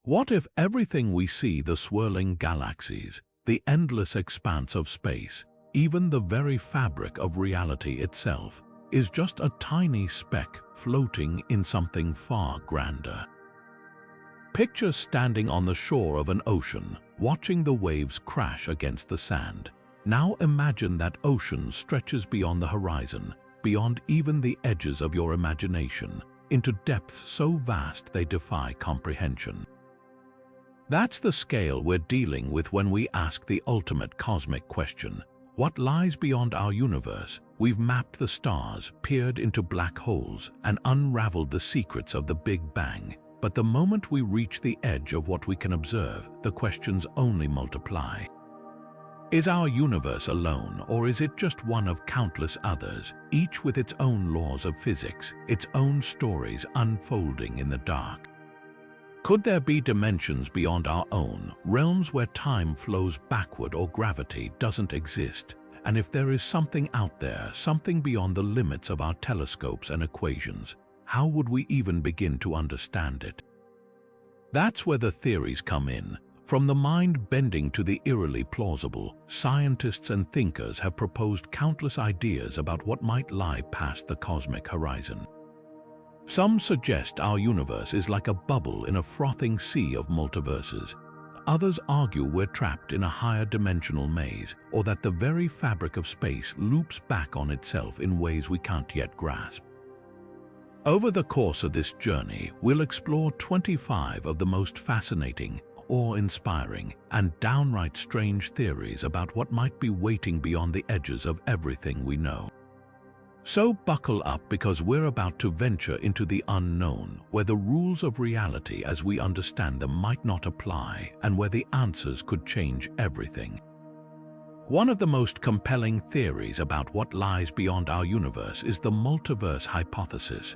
What if everything we see, the swirling galaxies, the endless expanse of space, even the very fabric of reality itself, is just a tiny speck floating in something far grander? Picture standing on the shore of an ocean, watching the waves crash against the sand. Now imagine that ocean stretches beyond the horizon, beyond even the edges of your imagination, into depths so vast they defy comprehension. That's the scale we're dealing with when we ask the ultimate cosmic question. What lies beyond our universe? We've mapped the stars, peered into black holes, and unraveled the secrets of the Big Bang. But the moment we reach the edge of what we can observe, the questions only multiply. Is our universe alone, or is it just one of countless others, each with its own laws of physics, its own stories unfolding in the dark? Could there be dimensions beyond our own, realms where time flows backward or gravity doesn't exist? And if there is something out there, something beyond the limits of our telescopes and equations, how would we even begin to understand it? That's where the theories come in. From the mind-bending to the eerily plausible, scientists and thinkers have proposed countless ideas about what might lie past the cosmic horizon. Some suggest our universe is like a bubble in a frothing sea of multiverses. Others argue we're trapped in a higher dimensional maze, or that the very fabric of space loops back on itself in ways we can't yet grasp. Over the course of this journey, we'll explore 25 of the most fascinating, awe-inspiring, and downright strange theories about what might be waiting beyond the edges of everything we know. So buckle up, because we're about to venture into the unknown, where the rules of reality as we understand them might not apply, and where the answers could change everything. One of the most compelling theories about what lies beyond our universe is the Multiverse Hypothesis.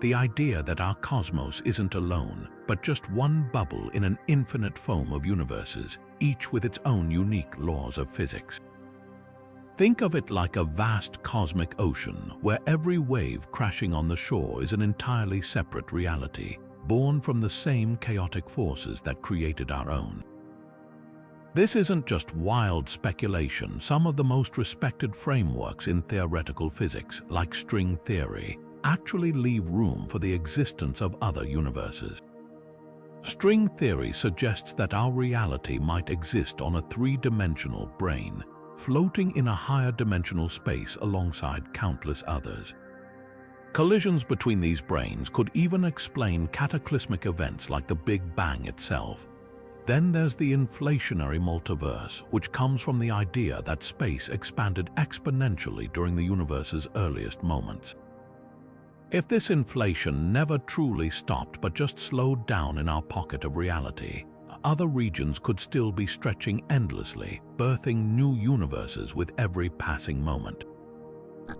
The idea that our cosmos isn't alone, but just one bubble in an infinite foam of universes, each with its own unique laws of physics. Think of it like a vast cosmic ocean, where every wave crashing on the shore is an entirely separate reality, born from the same chaotic forces that created our own. This isn't just wild speculation. Some of the most respected frameworks in theoretical physics, like string theory, actually leave room for the existence of other universes. String theory suggests that our reality might exist on a three-dimensional brane, floating in a higher dimensional space alongside countless others. Collisions between these branes could even explain cataclysmic events like the Big Bang itself. Then there's the inflationary multiverse, which comes from the idea that space expanded exponentially during the universe's earliest moments. If this inflation never truly stopped but just slowed down in our pocket of reality, other regions could still be stretching endlessly, birthing new universes with every passing moment.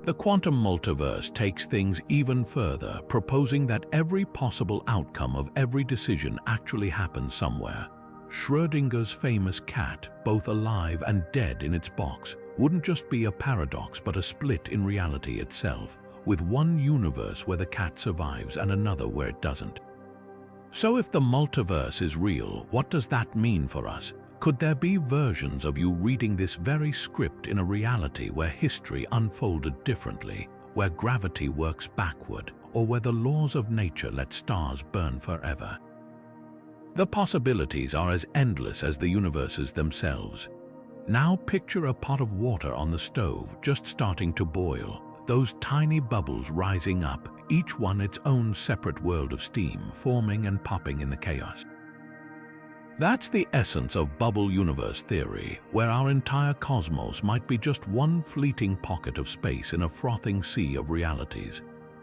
The quantum multiverse takes things even further, proposing that every possible outcome of every decision actually happens somewhere. Schrödinger's famous cat, both alive and dead in its box, wouldn't just be a paradox but a split in reality itself, with one universe where the cat survives and another where it doesn't. So if the multiverse is real, what does that mean for us? Could there be versions of you reading this very script in a reality where history unfolded differently, where gravity works backward, or where the laws of nature let stars burn forever? The possibilities are as endless as the universes themselves. Now picture a pot of water on the stove just starting to boil, those tiny bubbles rising up, each one its own separate world of steam, forming and popping in the chaos. That's the essence of bubble universe theory, where our entire cosmos might be just one fleeting pocket of space in a frothing sea of realities.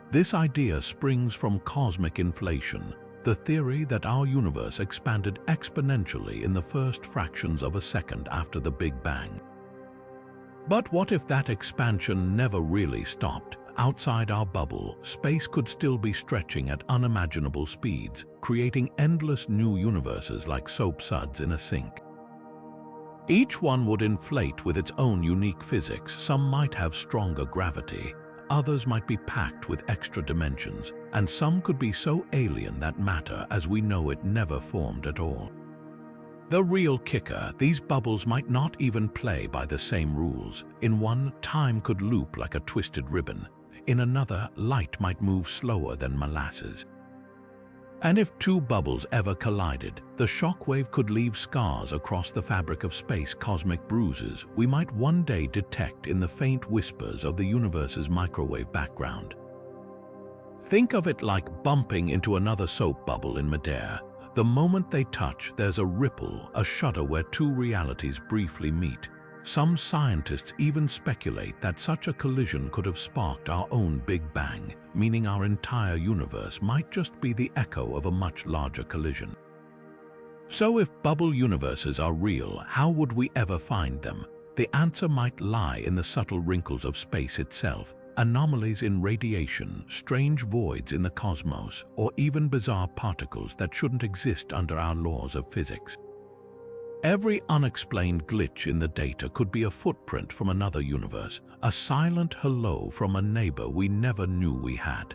This idea springs from cosmic inflation, the theory that our universe expanded exponentially in the first fractions of a second after the Big Bang. But what if that expansion never really stopped? Outside our bubble, space could still be stretching at unimaginable speeds, creating endless new universes like soap suds in a sink. Each one would inflate with its own unique physics. Some might have stronger gravity, others might be packed with extra dimensions, and some could be so alien that matter as we know it never formed at all. The real kicker, these bubbles might not even play by the same rules. In one, time could loop like a twisted ribbon. In another, light might move slower than molasses. And if two bubbles ever collided, the shockwave could leave scars across the fabric of space, cosmic bruises we might one day detect in the faint whispers of the universe's microwave background. Think of it like bumping into another soap bubble in midair. The moment they touch, there's a ripple, a shudder where two realities briefly meet. Some scientists even speculate that such a collision could have sparked our own Big Bang, meaning our entire universe might just be the echo of a much larger collision. So if bubble universes are real, how would we ever find them? The answer might lie in the subtle wrinkles of space itself. Anomalies in radiation, strange voids in the cosmos, or even bizarre particles that shouldn't exist under our laws of physics. Every unexplained glitch in the data could be a footprint from another universe, a silent hello from a neighbor we never knew we had.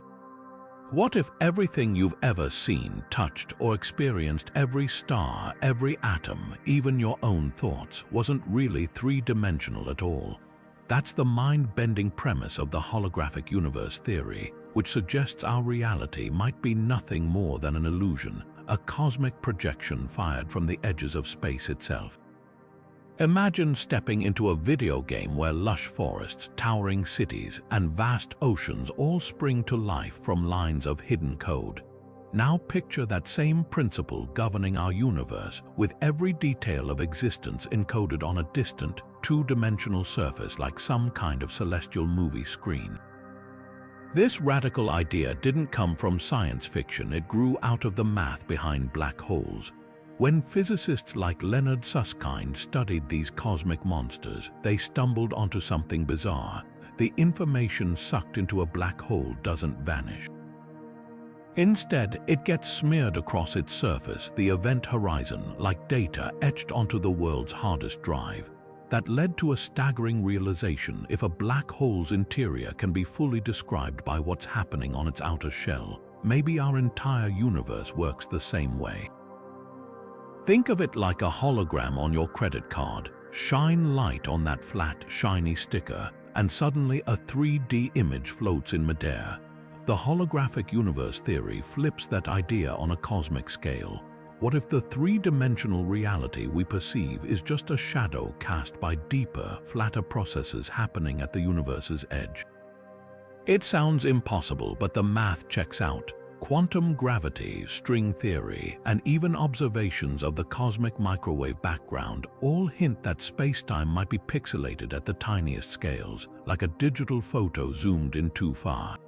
What if everything you've ever seen, touched, or experienced, every star, every atom, even your own thoughts, wasn't really three-dimensional at all? That's the mind-bending premise of the holographic universe theory, which suggests our reality might be nothing more than an illusion, a cosmic projection fired from the edges of space itself. Imagine stepping into a video game where lush forests, towering cities, and vast oceans all spring to life from lines of hidden code. Now picture that same principle governing our universe, with every detail of existence encoded on a distant, two-dimensional surface like some kind of celestial movie screen. This radical idea didn't come from science fiction, it grew out of the math behind black holes. When physicists like Leonard Susskind studied these cosmic monsters, they stumbled onto something bizarre. The information sucked into a black hole doesn't vanish. Instead, it gets smeared across its surface, the event horizon, like data etched onto the world's hardest drive. That led to a staggering realization: if a black hole's interior can be fully described by what's happening on its outer shell, maybe our entire universe works the same way. Think of it like a hologram on your credit card. Shine light on that flat, shiny sticker, and suddenly a 3D image floats in midair. The holographic universe theory flips that idea on a cosmic scale. What if the three-dimensional reality we perceive is just a shadow cast by deeper, flatter processes happening at the universe's edge? It sounds impossible, but the math checks out. Quantum gravity, string theory, and even observations of the cosmic microwave background all hint that space-time might be pixelated at the tiniest scales, like a digital photo zoomed in too far.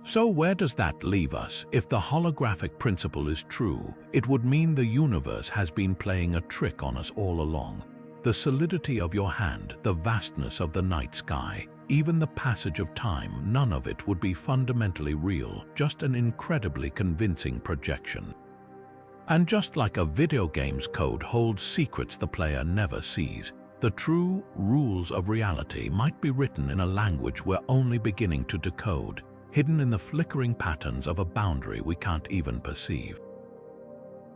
So where does that leave us? If the holographic principle is true, it would mean the universe has been playing a trick on us all along. The solidity of your hand, the vastness of the night sky, even the passage of time, none of it would be fundamentally real, just an incredibly convincing projection. And just like a video game's code holds secrets the player never sees, the true rules of reality might be written in a language we're only beginning to decode, hidden in the flickering patterns of a boundary we can't even perceive.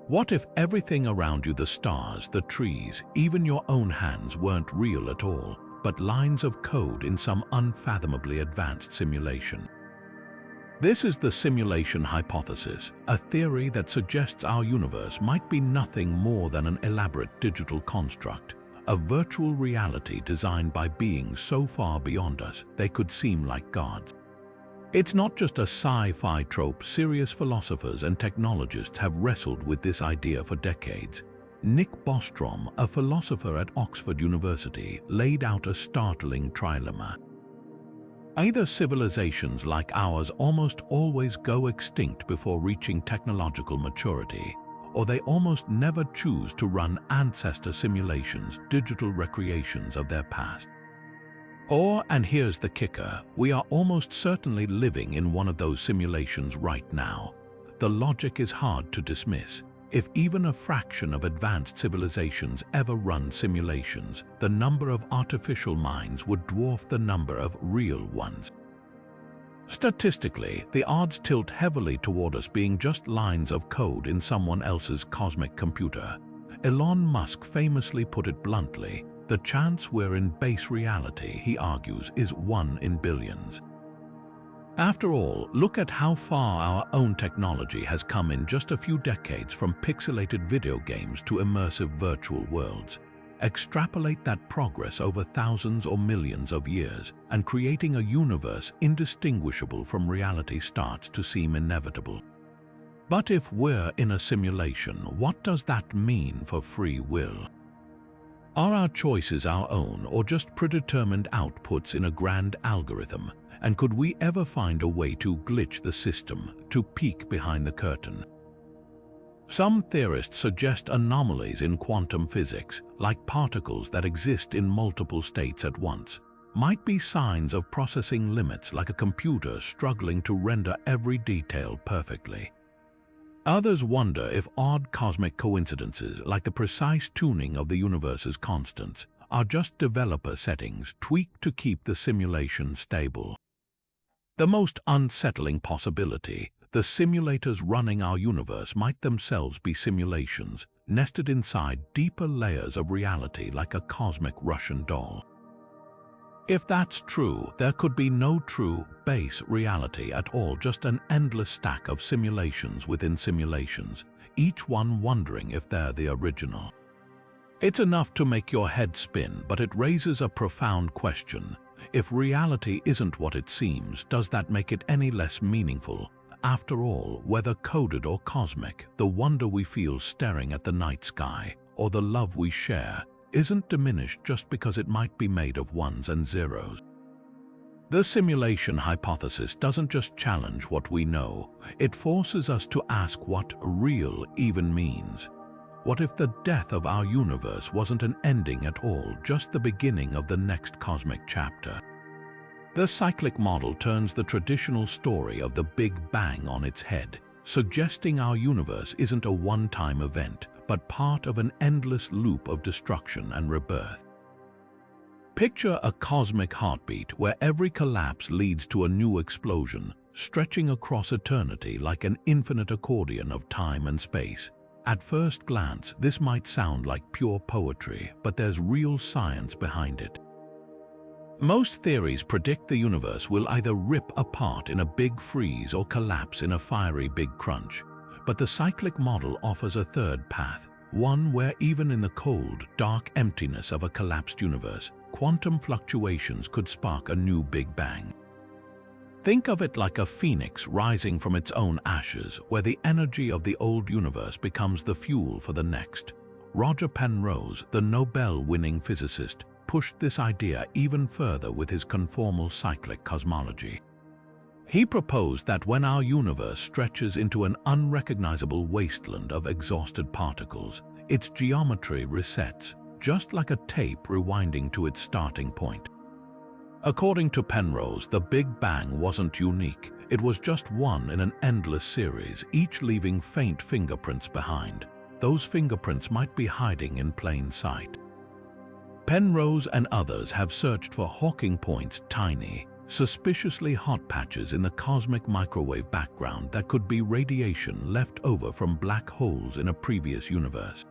What if everything around you, the stars, the trees, even your own hands, weren't real at all, but lines of code in some unfathomably advanced simulation? This is the simulation hypothesis, a theory that suggests our universe might be nothing more than an elaborate digital construct, a virtual reality designed by beings so far beyond us they could seem like gods. It's not just a sci-fi trope. Serious philosophers and technologists have wrestled with this idea for decades. Nick Bostrom, a philosopher at Oxford University, laid out a startling trilemma. Either civilizations like ours almost always go extinct before reaching technological maturity, or they almost never choose to run ancestor simulations, digital recreations of their past. Or, and here's the kicker, we are almost certainly living in one of those simulations right now. The logic is hard to dismiss. If even a fraction of advanced civilizations ever run simulations, the number of artificial minds would dwarf the number of real ones. Statistically, the odds tilt heavily toward us being just lines of code in someone else's cosmic computer. Elon Musk famously put it bluntly, the chance we're in base reality, he argues, is 1 in billions. After all, look at how far our own technology has come in just a few decades, from pixelated video games to immersive virtual worlds. Extrapolate that progress over thousands or millions of years, and creating a universe indistinguishable from reality starts to seem inevitable. But if we're in a simulation, what does that mean for free will? Are our choices our own, or just predetermined outputs in a grand algorithm? And could we ever find a way to glitch the system, to peek behind the curtain? Some theorists suggest anomalies in quantum physics, like particles that exist in multiple states at once, might be signs of processing limits, like a computer struggling to render every detail perfectly. Others wonder if odd cosmic coincidences, like the precise tuning of the universe's constants, are just developer settings tweaked to keep the simulation stable. The most unsettling possibility, the simulators running our universe might themselves be simulations, nested inside deeper layers of reality like a cosmic Russian doll. If that's true, there could be no true base reality at all, just an endless stack of simulations within simulations, each one wondering if they're the original. It's enough to make your head spin, but it raises a profound question. If reality isn't what it seems, does that make it any less meaningful? After all, whether coded or cosmic, the wonder we feel staring at the night sky, or the love we share, isn't diminished just because it might be made of ones and zeros. The simulation hypothesis doesn't just challenge what we know, it forces us to ask what real even means. What if the death of our universe wasn't an ending at all, just the beginning of the next cosmic chapter? The cyclic model turns the traditional story of the Big Bang on its head, suggesting our universe isn't a one-time event, but part of an endless loop of destruction and rebirth. Picture a cosmic heartbeat where every collapse leads to a new explosion, stretching across eternity like an infinite accordion of time and space. At first glance, this might sound like pure poetry, but there's real science behind it. Most theories predict the universe will either rip apart in a big freeze or collapse in a fiery big crunch. But the cyclic model offers a third path, one where even in the cold, dark emptiness of a collapsed universe, quantum fluctuations could spark a new Big Bang. Think of it like a phoenix rising from its own ashes, where the energy of the old universe becomes the fuel for the next. Roger Penrose, the Nobel-winning physicist, pushed this idea even further with his conformal cyclic cosmology. He proposed that when our universe stretches into an unrecognizable wasteland of exhausted particles, its geometry resets, just like a tape rewinding to its starting point. According to Penrose, the Big Bang wasn't unique. It was just one in an endless series, each leaving faint fingerprints behind. Those fingerprints might be hiding in plain sight. Penrose and others have searched for Hawking points, tiny, suspiciously hot patches in the cosmic microwave background that could be radiation left over from black holes in a previous universe.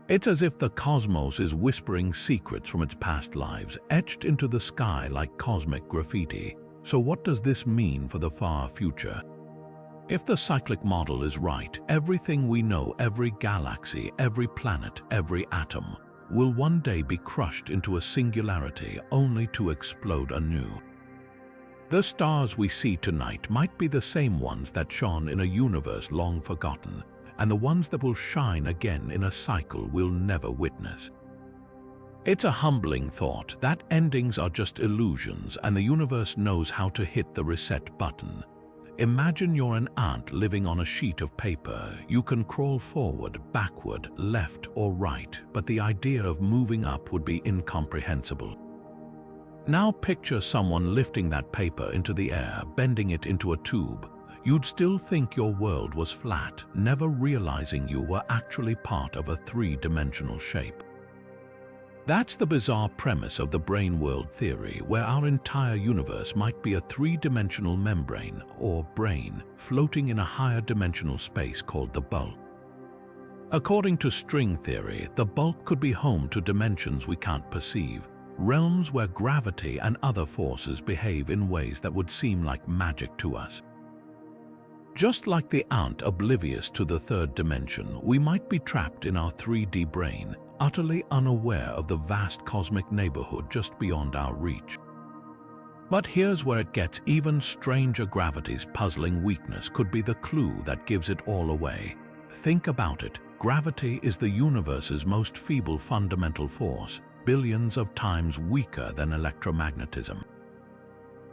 It's as if the cosmos is whispering secrets from its past lives, etched into the sky like cosmic graffiti. So what does this mean for the far future? If the cyclic model is right, everything we know, every galaxy, every planet, every atom, will one day be crushed into a singularity only to explode anew. The stars we see tonight might be the same ones that shone in a universe long forgotten, and the ones that will shine again in a cycle we'll never witness. It's a humbling thought that endings are just illusions and the universe knows how to hit the reset button. Imagine you're an ant living on a sheet of paper. You can crawl forward, backward, left or right, but the idea of moving up would be incomprehensible. Now picture someone lifting that paper into the air, bending it into a tube. You'd still think your world was flat, never realizing you were actually part of a three-dimensional shape. That's the bizarre premise of the brain world theory, where our entire universe might be a three-dimensional membrane, or brain, floating in a higher dimensional space called the bulk. According to string theory, the bulk could be home to dimensions we can't perceive, realms where gravity and other forces behave in ways that would seem like magic to us. Just like the ant oblivious to the third dimension, we might be trapped in our 3D brain, utterly unaware of the vast cosmic neighborhood just beyond our reach. But here's where it gets even stranger. Gravity's puzzling weakness could be the clue that gives it all away. Think about it. Gravity is the universe's most feeble fundamental force, billions of times weaker than electromagnetism.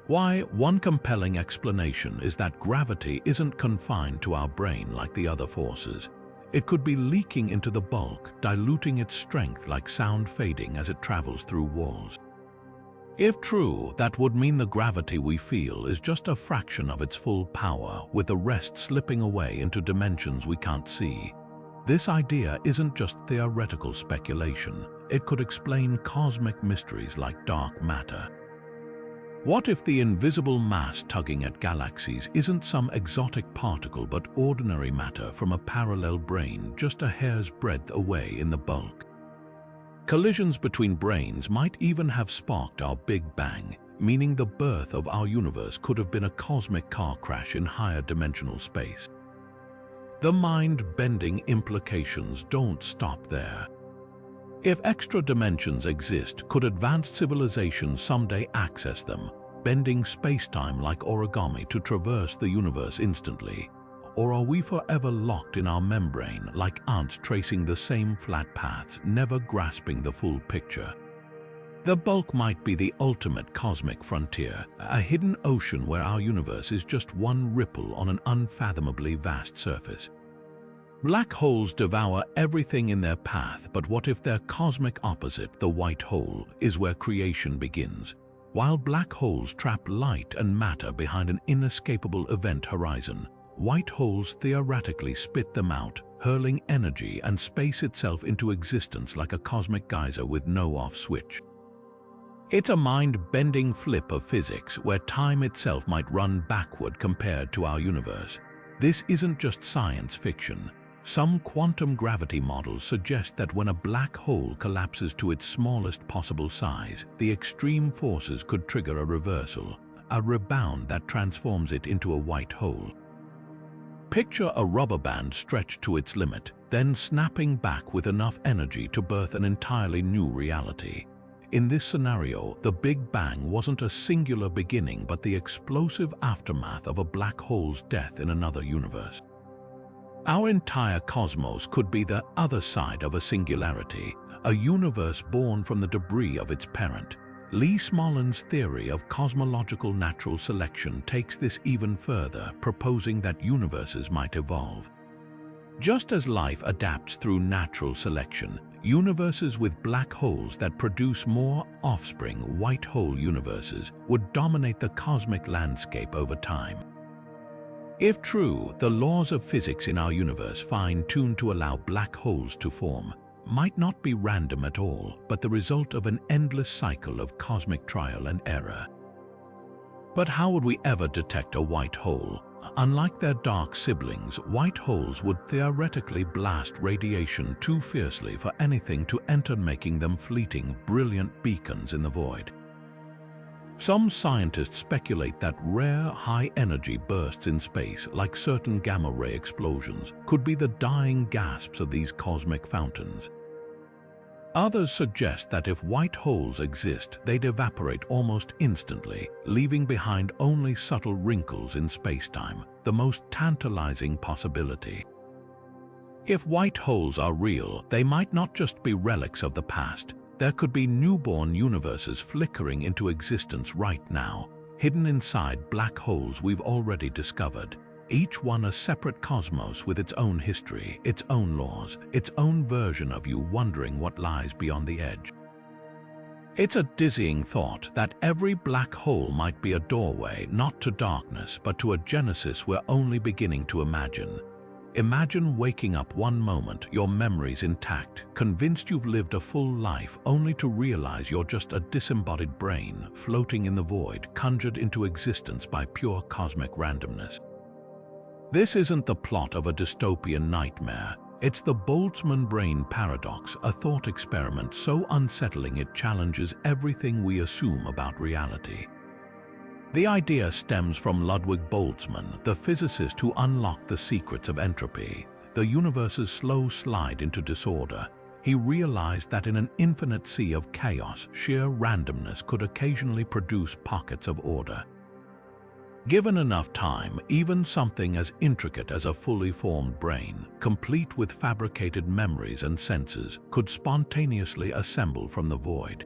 Why? One compelling explanation is that gravity isn't confined to our brain like the other forces. It could be leaking into the bulk, diluting its strength like sound fading as it travels through walls. If true, that would mean the gravity we feel is just a fraction of its full power, with the rest slipping away into dimensions we can't see. This idea isn't just theoretical speculation. It could explain cosmic mysteries like dark matter. What if the invisible mass tugging at galaxies isn't some exotic particle but ordinary matter from a parallel brain just a hair's breadth away in the bulk? Collisions between brains might even have sparked our Big Bang, meaning the birth of our universe could have been a cosmic car crash in higher dimensional space. The mind-bending implications don't stop there. If extra dimensions exist, could advanced civilizations someday access them, bending space-time like origami to traverse the universe instantly? Or are we forever locked in our membrane like ants tracing the same flat paths, never grasping the full picture? The bulk might be the ultimate cosmic frontier, a hidden ocean where our universe is just one ripple on an unfathomably vast surface. Black holes devour everything in their path, but what if their cosmic opposite, the white hole, is where creation begins? While black holes trap light and matter behind an inescapable event horizon, white holes theoretically spit them out, hurling energy and space itself into existence like a cosmic geyser with no off switch. It's a mind-bending flip of physics where time itself might run backward compared to our universe. This isn't just science fiction. Some quantum gravity models suggest that when a black hole collapses to its smallest possible size, the extreme forces could trigger a reversal, a rebound that transforms it into a white hole. Picture a rubber band stretched to its limit, then snapping back with enough energy to birth an entirely new reality. In this scenario, the Big Bang wasn't a singular beginning but the explosive aftermath of a black hole's death in another universe. Our entire cosmos could be the other side of a singularity, a universe born from the debris of its parent. Lee Smolens's theory of cosmological natural selection takes this even further, proposing that universes might evolve. Just as life adapts through natural selection, universes with black holes that produce more offspring, white hole universes, would dominate the cosmic landscape over time. If true, the laws of physics in our universe, fine-tuned to allow black holes to form, might not be random at all, but the result of an endless cycle of cosmic trial and error. But how would we ever detect a white hole? Unlike their dark siblings, white holes would theoretically blast radiation too fiercely for anything to enter, making them fleeting, brilliant beacons in the void. Some scientists speculate that rare, high-energy bursts in space, like certain gamma-ray explosions, could be the dying gasps of these cosmic fountains. Others suggest that if white holes exist, they'd evaporate almost instantly, leaving behind only subtle wrinkles in space-time, the most tantalizing possibility. If white holes are real, they might not just be relics of the past. There could be newborn universes flickering into existence right now, hidden inside black holes we've already discovered, each one a separate cosmos with its own history, its own laws, its own version of you wondering what lies beyond the edge. It's a dizzying thought that every black hole might be a doorway not to darkness but to a genesis we're only beginning to imagine. Imagine waking up one moment, your memories intact, convinced you've lived a full life, only to realize you're just a disembodied brain floating in the void, conjured into existence by pure cosmic randomness. This isn't the plot of a dystopian nightmare. It's the Boltzmann brain paradox, a thought experiment so unsettling it challenges everything we assume about reality. The idea stems from Ludwig Boltzmann, the physicist who unlocked the secrets of entropy, the universe's slow slide into disorder. He realized that in an infinite sea of chaos, sheer randomness could occasionally produce pockets of order. Given enough time, even something as intricate as a fully formed brain, complete with fabricated memories and senses, could spontaneously assemble from the void.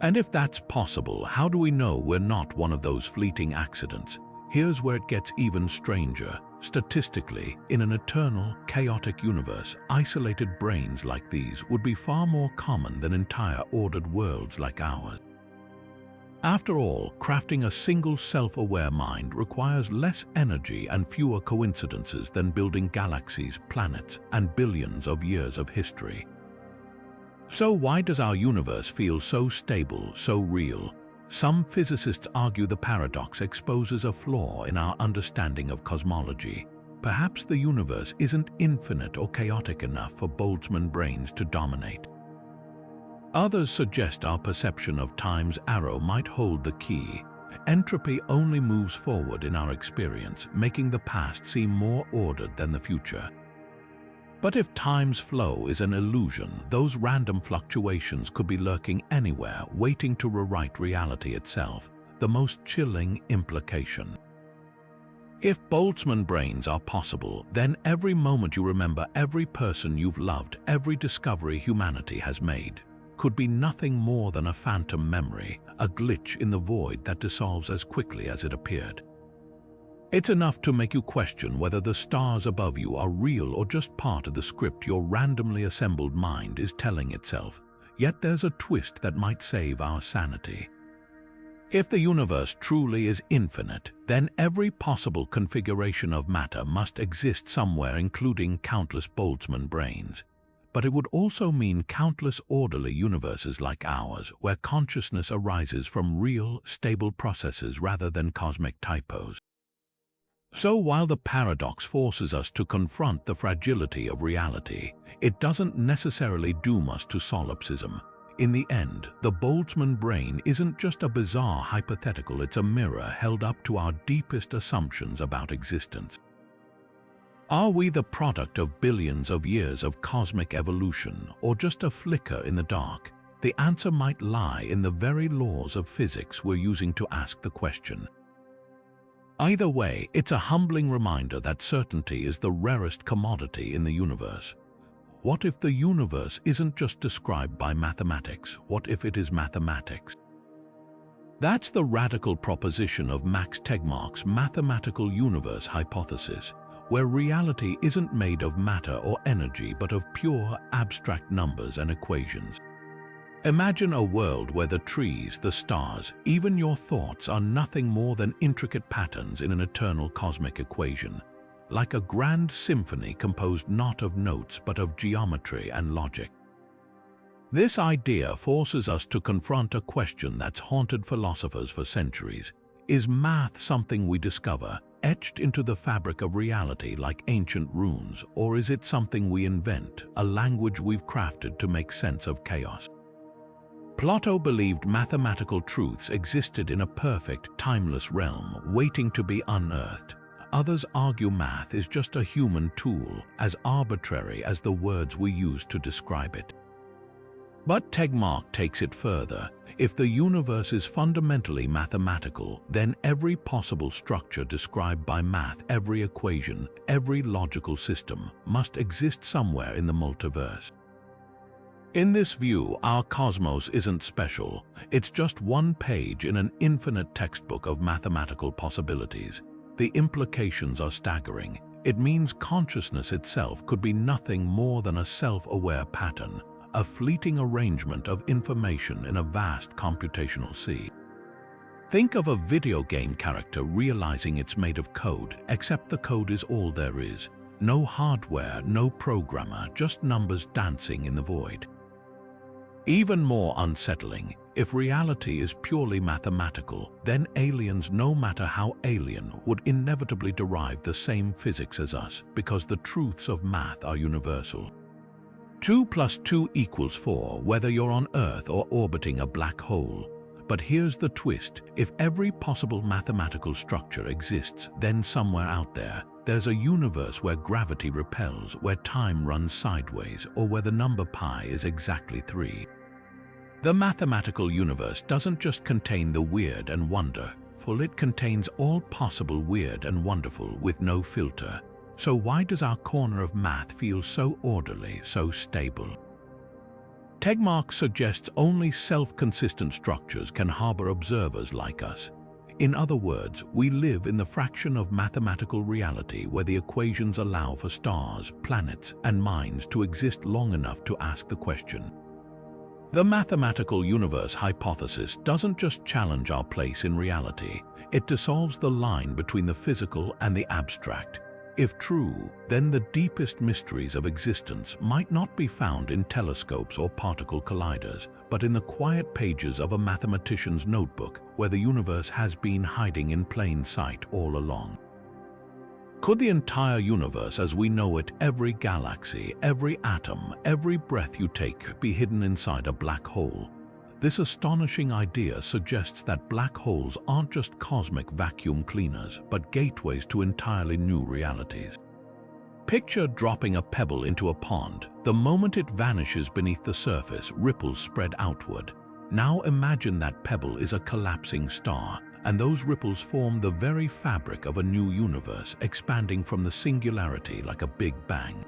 And if that's possible, how do we know we're not one of those fleeting accidents? Here's where it gets even stranger. Statistically, in an eternal, chaotic universe, isolated brains like these would be far more common than entire ordered worlds like ours. After all, crafting a single self-aware mind requires less energy and fewer coincidences than building galaxies, planets, and billions of years of history. So why does our universe feel so stable, so real? Some physicists argue the paradox exposes a flaw in our understanding of cosmology. Perhaps the universe isn't infinite or chaotic enough for Boltzmann brains to dominate. Others suggest our perception of time's arrow might hold the key. Entropy only moves forward in our experience, making the past seem more ordered than the future. But if time's flow is an illusion, those random fluctuations could be lurking anywhere, waiting to rewrite reality itself, the most chilling implication. If Boltzmann brains are possible, then every moment you remember, every person you've loved, every discovery humanity has made, could be nothing more than a phantom memory, a glitch in the void that dissolves as quickly as it appeared. It's enough to make you question whether the stars above you are real or just part of the script your randomly assembled mind is telling itself. Yet there's a twist that might save our sanity. If the universe truly is infinite, then every possible configuration of matter must exist somewhere, including countless Boltzmann brains. But it would also mean countless orderly universes like ours, where consciousness arises from real, stable processes rather than cosmic typos. So while the paradox forces us to confront the fragility of reality, it doesn't necessarily doom us to solipsism. In the end, the Boltzmann brain isn't just a bizarre hypothetical, it's a mirror held up to our deepest assumptions about existence. Are we the product of billions of years of cosmic evolution, or just a flicker in the dark? The answer might lie in the very laws of physics we're using to ask the question. Either way, it's a humbling reminder that certainty is the rarest commodity in the universe. What if the universe isn't just described by mathematics? What if it is mathematics? That's the radical proposition of Max Tegmark's mathematical universe hypothesis, where reality isn't made of matter or energy but of pure, abstract numbers and equations. Imagine a world where the trees, the stars, even your thoughts are nothing more than intricate patterns in an eternal cosmic equation, like a grand symphony composed not of notes but of geometry and logic. This idea forces us to confront a question that's haunted philosophers for centuries. Is math something we discover, etched into the fabric of reality like ancient runes, or is it something we invent, a language we've crafted to make sense of chaos? Plato believed mathematical truths existed in a perfect, timeless realm, waiting to be unearthed. Others argue math is just a human tool, as arbitrary as the words we use to describe it. But Tegmark takes it further. If the universe is fundamentally mathematical, then every possible structure described by math, every equation, every logical system, must exist somewhere in the multiverse. In this view, our cosmos isn't special. It's just one page in an infinite textbook of mathematical possibilities. The implications are staggering. It means consciousness itself could be nothing more than a self-aware pattern, a fleeting arrangement of information in a vast computational sea. Think of a video game character realizing it's made of code, except the code is all there is. No hardware, no programmer, just numbers dancing in the void. Even more unsettling, if reality is purely mathematical, then aliens, no matter how alien, would inevitably derive the same physics as us, because the truths of math are universal. 2 + 2 = 4, whether you're on Earth or orbiting a black hole. But here's the twist: if every possible mathematical structure exists, then somewhere out there, there's a universe where gravity repels, where time runs sideways, or where the number pi is exactly 3. The mathematical universe doesn't just contain the weird and wonderful, it contains all possible weird and wonderful with no filter. So why does our corner of math feel so orderly, so stable? Tegmark suggests only self-consistent structures can harbor observers like us. In other words, we live in the fraction of mathematical reality where the equations allow for stars, planets, and minds to exist long enough to ask the question. The mathematical universe hypothesis doesn't just challenge our place in reality, it dissolves the line between the physical and the abstract. If true, then the deepest mysteries of existence might not be found in telescopes or particle colliders, but in the quiet pages of a mathematician's notebook where the universe has been hiding in plain sight all along. Could the entire universe as we know it, every galaxy, every atom, every breath you take, be hidden inside a black hole? This astonishing idea suggests that black holes aren't just cosmic vacuum cleaners, but gateways to entirely new realities. Picture dropping a pebble into a pond. The moment it vanishes beneath the surface, ripples spread outward. Now imagine that pebble is a collapsing star, and those ripples form the very fabric of a new universe, expanding from the singularity like a big bang.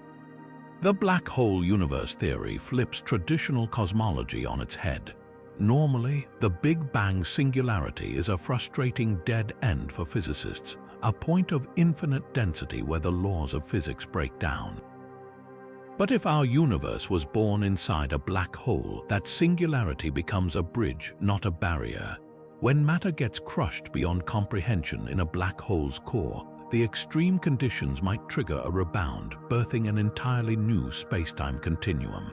The black hole universe theory flips traditional cosmology on its head. Normally, the Big Bang singularity is a frustrating dead end for physicists, a point of infinite density where the laws of physics break down. But if our universe was born inside a black hole, that singularity becomes a bridge, not a barrier. When matter gets crushed beyond comprehension in a black hole's core, the extreme conditions might trigger a rebound, birthing an entirely new spacetime continuum.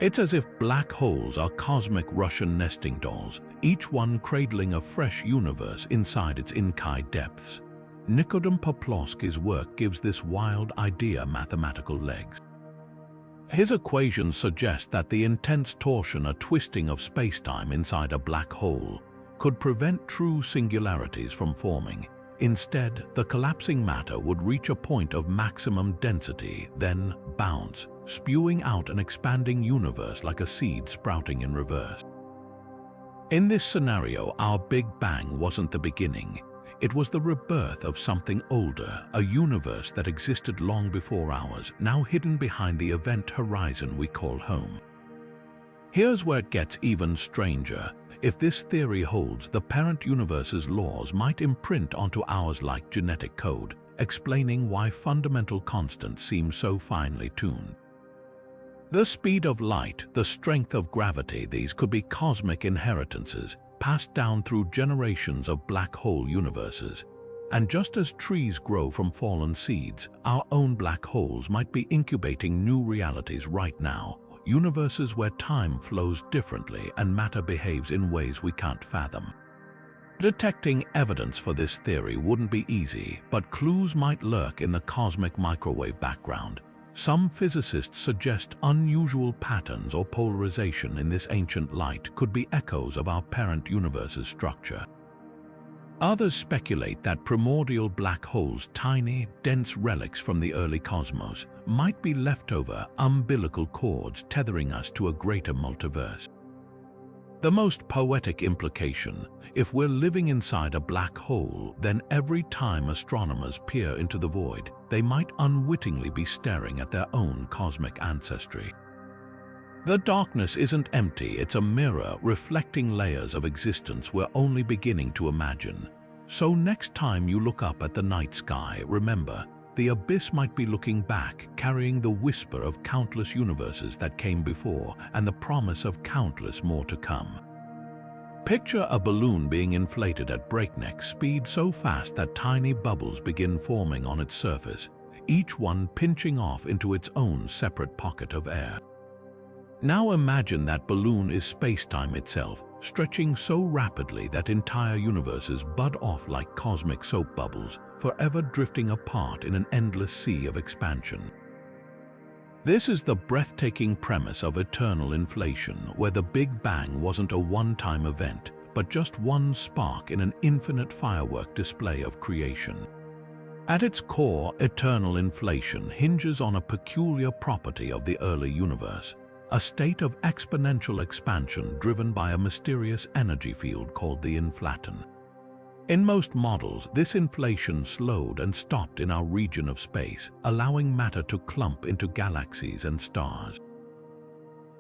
It's as if black holes are cosmic Russian nesting dolls, each one cradling a fresh universe inside its Inkai depths. Nikodem Poplawski's work gives this wild idea mathematical legs. His equations suggest that the intense torsion or twisting of spacetime inside a black hole could prevent true singularities from forming. Instead, the collapsing matter would reach a point of maximum density, then bounce, spewing out an expanding universe like a seed sprouting in reverse. In this scenario, our Big Bang wasn't the beginning. It was the rebirth of something older, a universe that existed long before ours, now hidden behind the event horizon we call home. Here's where it gets even stranger. If this theory holds, the parent universe's laws might imprint onto ours like genetic code, explaining why fundamental constants seem so finely tuned. The speed of light, the strength of gravity, these could be cosmic inheritances, passed down through generations of black hole universes. And just as trees grow from fallen seeds, our own black holes might be incubating new realities right now, universes where time flows differently and matter behaves in ways we can't fathom. Detecting evidence for this theory wouldn't be easy, but clues might lurk in the cosmic microwave background. Some physicists suggest unusual patterns or polarization in this ancient light could be echoes of our parent universe's structure. Others speculate that primordial black holes, tiny, dense relics from the early cosmos, might be leftover umbilical cords tethering us to a greater multiverse. The most poetic implication: if we're living inside a black hole, then every time astronomers peer into the void, they might unwittingly be staring at their own cosmic ancestry. The darkness isn't empty, it's a mirror reflecting layers of existence we're only beginning to imagine. So next time you look up at the night sky, remember, the abyss might be looking back, carrying the whisper of countless universes that came before and the promise of countless more to come. Picture a balloon being inflated at breakneck speed so fast that tiny bubbles begin forming on its surface. each one pinching off into its own separate pocket of air. Now imagine that balloon is space-time itself, stretching so rapidly that entire universes bud off like cosmic soap bubbles, forever drifting apart in an endless sea of expansion. This is the breathtaking premise of eternal inflation, where the Big Bang wasn't a one-time event, but just one spark in an infinite firework display of creation. At its core, eternal inflation hinges on a peculiar property of the early universe, a state of exponential expansion driven by a mysterious energy field called the inflaton. In most models, this inflation slowed and stopped in our region of space, allowing matter to clump into galaxies and stars.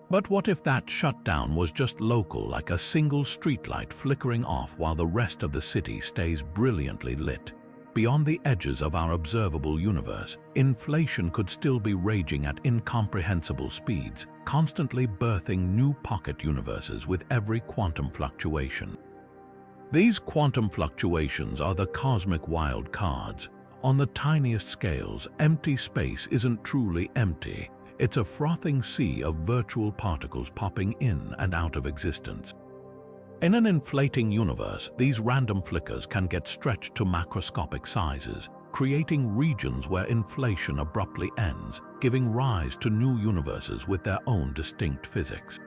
But what if that shutdown was just local, like a single streetlight flickering off while the rest of the city stays brilliantly lit? Beyond the edges of our observable universe, inflation could still be raging at incomprehensible speeds, constantly birthing new pocket universes with every quantum fluctuation. These quantum fluctuations are the cosmic wild cards. On the tiniest scales, empty space isn't truly empty. It's a frothing sea of virtual particles popping in and out of existence. In an inflating universe, these random flickers can get stretched to macroscopic sizes, creating regions where inflation abruptly ends, giving rise to new universes with their own distinct physics.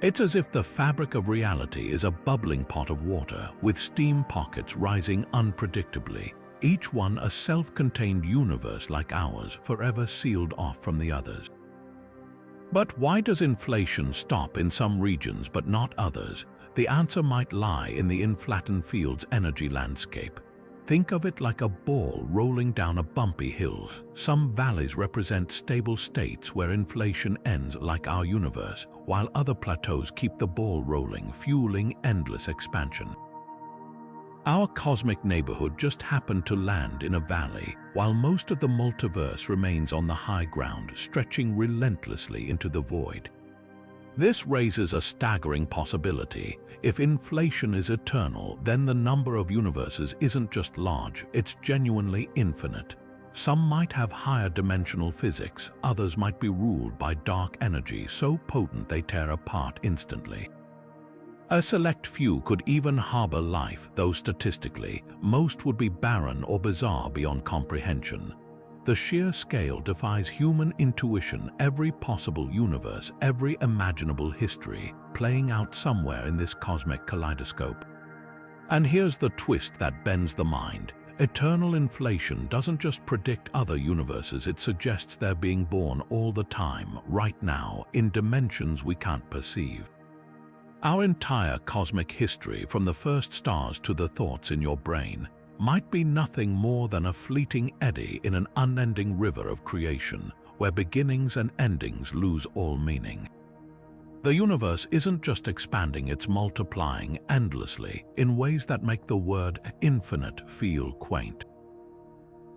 It's as if the fabric of reality is a bubbling pot of water, with steam pockets rising unpredictably, each one a self-contained universe like ours, forever sealed off from the others. But why does inflation stop in some regions but not others? The answer might lie in the inflaton field's energy landscape. Think of it like a ball rolling down a bumpy hill. Some valleys represent stable states where inflation ends like our universe, while other plateaus keep the ball rolling, fueling endless expansion. Our cosmic neighborhood just happened to land in a valley, while most of the multiverse remains on the high ground, stretching relentlessly into the void. This raises a staggering possibility. If inflation is eternal, then the number of universes isn't just large, it's genuinely infinite. Some might have higher dimensional physics, others might be ruled by dark energy so potent they tear apart instantly. A select few could even harbor life, though statistically, most would be barren or bizarre beyond comprehension. The sheer scale defies human intuition, every possible universe, every imaginable history, playing out somewhere in this cosmic kaleidoscope. And here's the twist that bends the mind. Eternal inflation doesn't just predict other universes, it suggests they're being born all the time, right now, in dimensions we can't perceive. Our entire cosmic history, from the first stars to the thoughts in your brain, might be nothing more than a fleeting eddy in an unending river of creation, where beginnings and endings lose all meaning. The universe isn't just expanding, it's multiplying endlessly in ways that make the word infinite feel quaint.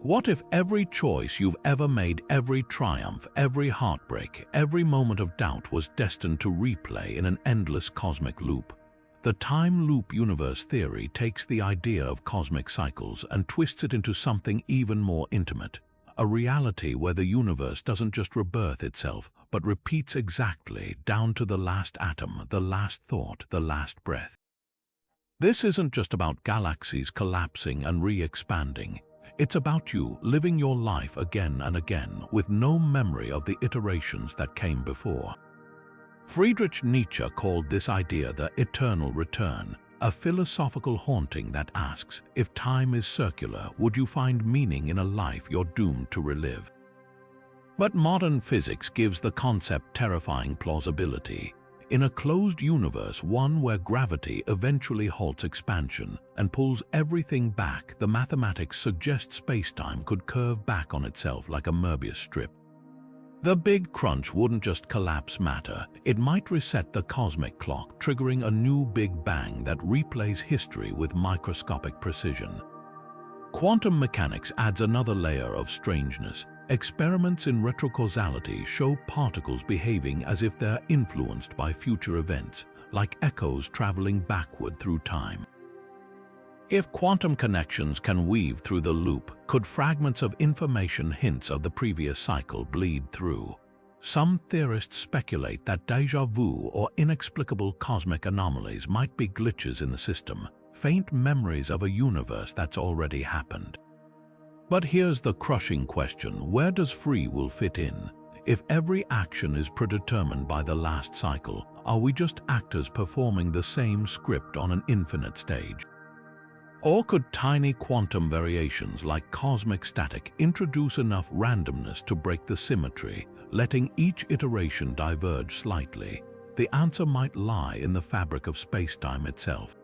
What if every choice you've ever made, every triumph, every heartbreak, every moment of doubt was destined to replay in an endless cosmic loop? The time loop universe theory takes the idea of cosmic cycles and twists it into something even more intimate, a reality where the universe doesn't just rebirth itself, but repeats exactly down to the last atom, the last thought, the last breath. This isn't just about galaxies collapsing and re-expanding. It's about you living your life again and again with no memory of the iterations that came before. Friedrich Nietzsche called this idea the eternal return, a philosophical haunting that asks, if time is circular, would you find meaning in a life you're doomed to relive? But modern physics gives the concept terrifying plausibility. In a closed universe, one where gravity eventually halts expansion and pulls everything back, the mathematics suggest space-time could curve back on itself like a Möbius strip. The Big Crunch wouldn't just collapse matter, it might reset the cosmic clock, triggering a new Big Bang that replays history with microscopic precision. Quantum mechanics adds another layer of strangeness. Experiments in retrocausality show particles behaving as if they're influenced by future events, like echoes traveling backward through time. If quantum connections can weave through the loop, could fragments of information hints of the previous cycle bleed through? Some theorists speculate that déjà vu or inexplicable cosmic anomalies might be glitches in the system, faint memories of a universe that's already happened. But here's the crushing question: where does free will fit in? If every action is predetermined by the last cycle, are we just actors performing the same script on an infinite stage? Or could tiny quantum variations like cosmic static introduce enough randomness to break the symmetry, letting each iteration diverge slightly? The answer might lie in the fabric of space-time itself.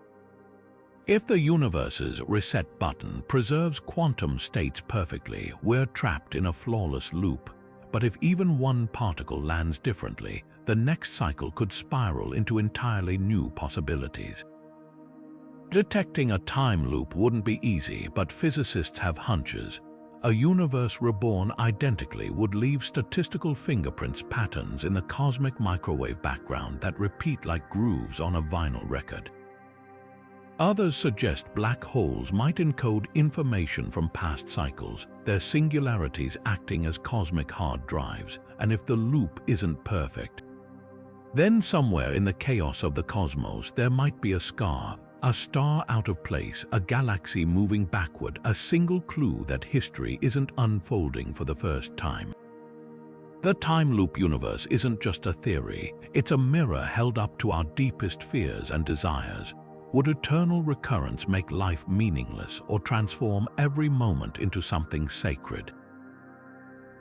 If the universe's reset button preserves quantum states perfectly, we're trapped in a flawless loop. But if even one particle lands differently, the next cycle could spiral into entirely new possibilities. Detecting a time loop wouldn't be easy, but physicists have hunches. A universe reborn identically would leave statistical fingerprints, patterns in the cosmic microwave background that repeat like grooves on a vinyl record. Others suggest black holes might encode information from past cycles, their singularities acting as cosmic hard drives, and if the loop isn't perfect, then somewhere in the chaos of the cosmos there might be a scar, a star out of place, a galaxy moving backward, a single clue that history isn't unfolding for the first time. The time loop universe isn't just a theory, it's a mirror held up to our deepest fears and desires. Would eternal recurrence make life meaningless or transform every moment into something sacred?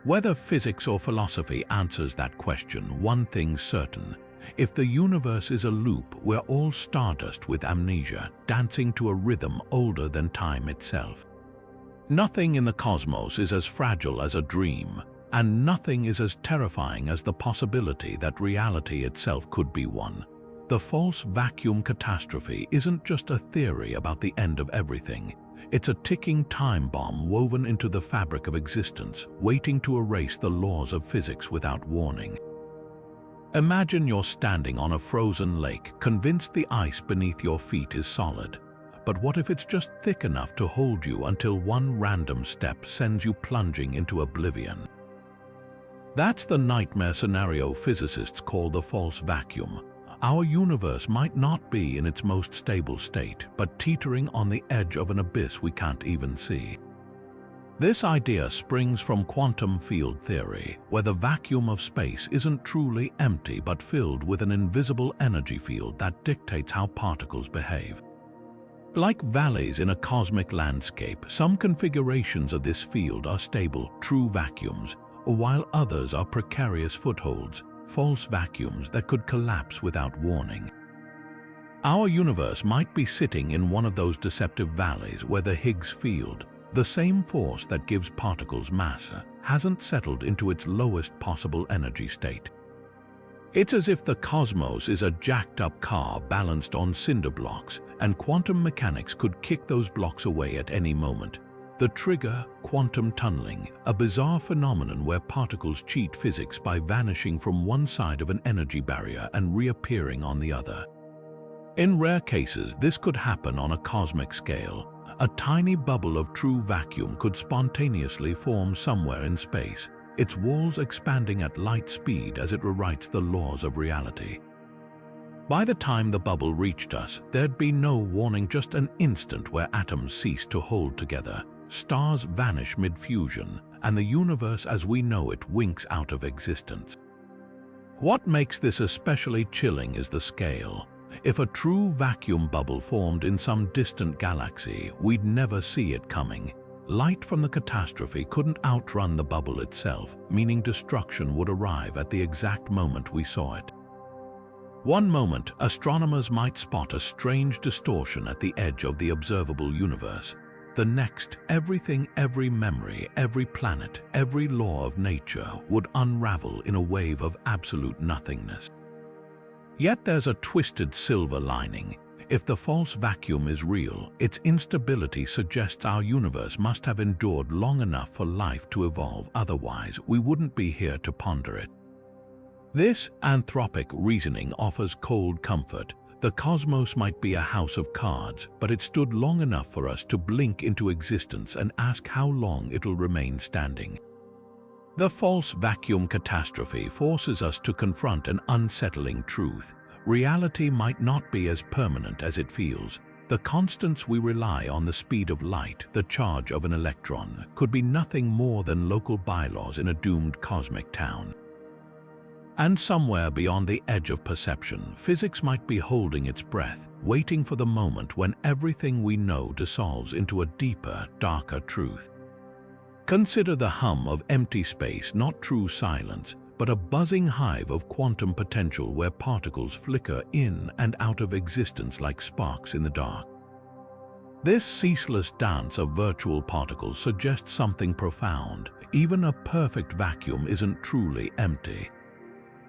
Whether physics or philosophy answers that question, one thing's certain: if the universe is a loop, we're all stardust with amnesia, dancing to a rhythm older than time itself. Nothing in the cosmos is as fragile as a dream, and nothing is as terrifying as the possibility that reality itself could be one. The false vacuum catastrophe isn't just a theory about the end of everything. It's a ticking time bomb woven into the fabric of existence, waiting to erase the laws of physics without warning. Imagine you're standing on a frozen lake, convinced the ice beneath your feet is solid. But what if it's just thick enough to hold you until one random step sends you plunging into oblivion? That's the nightmare scenario physicists call the false vacuum. Our universe might not be in its most stable state, but teetering on the edge of an abyss we can't even see. This idea springs from quantum field theory, where the vacuum of space isn't truly empty but filled with an invisible energy field that dictates how particles behave. Like valleys in a cosmic landscape, some configurations of this field are stable, true vacuums, while others are precarious footholds, false vacuums that could collapse without warning. Our universe might be sitting in one of those deceptive valleys where the Higgs field, the same force that gives particles mass, hasn't settled into its lowest possible energy state. It's as if the cosmos is a jacked-up car balanced on cinder blocks, and quantum mechanics could kick those blocks away at any moment. The trigger, quantum tunneling, a bizarre phenomenon where particles cheat physics by vanishing from one side of an energy barrier and reappearing on the other. In rare cases, this could happen on a cosmic scale. A tiny bubble of true vacuum could spontaneously form somewhere in space, its walls expanding at light speed as it rewrites the laws of reality. By the time the bubble reached us, there'd be no warning, just an instant where atoms cease to hold together. Stars vanish mid-fusion, and the universe as we know it winks out of existence. What makes this especially chilling is the scale. If a true vacuum bubble formed in some distant galaxy, we'd never see it coming. Light from the catastrophe couldn't outrun the bubble itself, meaning destruction would arrive at the exact moment we saw it. One moment, astronomers might spot a strange distortion at the edge of the observable universe. The next, everything, every memory, every planet, every law of nature would unravel in a wave of absolute nothingness. Yet there's a twisted silver lining. If the false vacuum is real, its instability suggests our universe must have endured long enough for life to evolve, otherwise we wouldn't be here to ponder it. This anthropic reasoning offers cold comfort. The cosmos might be a house of cards, but it stood long enough for us to blink into existence and ask how long it'll remain standing. The false vacuum catastrophe forces us to confront an unsettling truth. Reality might not be as permanent as it feels. The constants we rely on, the speed of light, the charge of an electron, could be nothing more than local bylaws in a doomed cosmic town. And somewhere beyond the edge of perception, physics might be holding its breath, waiting for the moment when everything we know dissolves into a deeper, darker truth. Consider the hum of empty space, not true silence, but a buzzing hive of quantum potential where particles flicker in and out of existence like sparks in the dark. This ceaseless dance of virtual particles suggests something profound. Even a perfect vacuum isn't truly empty.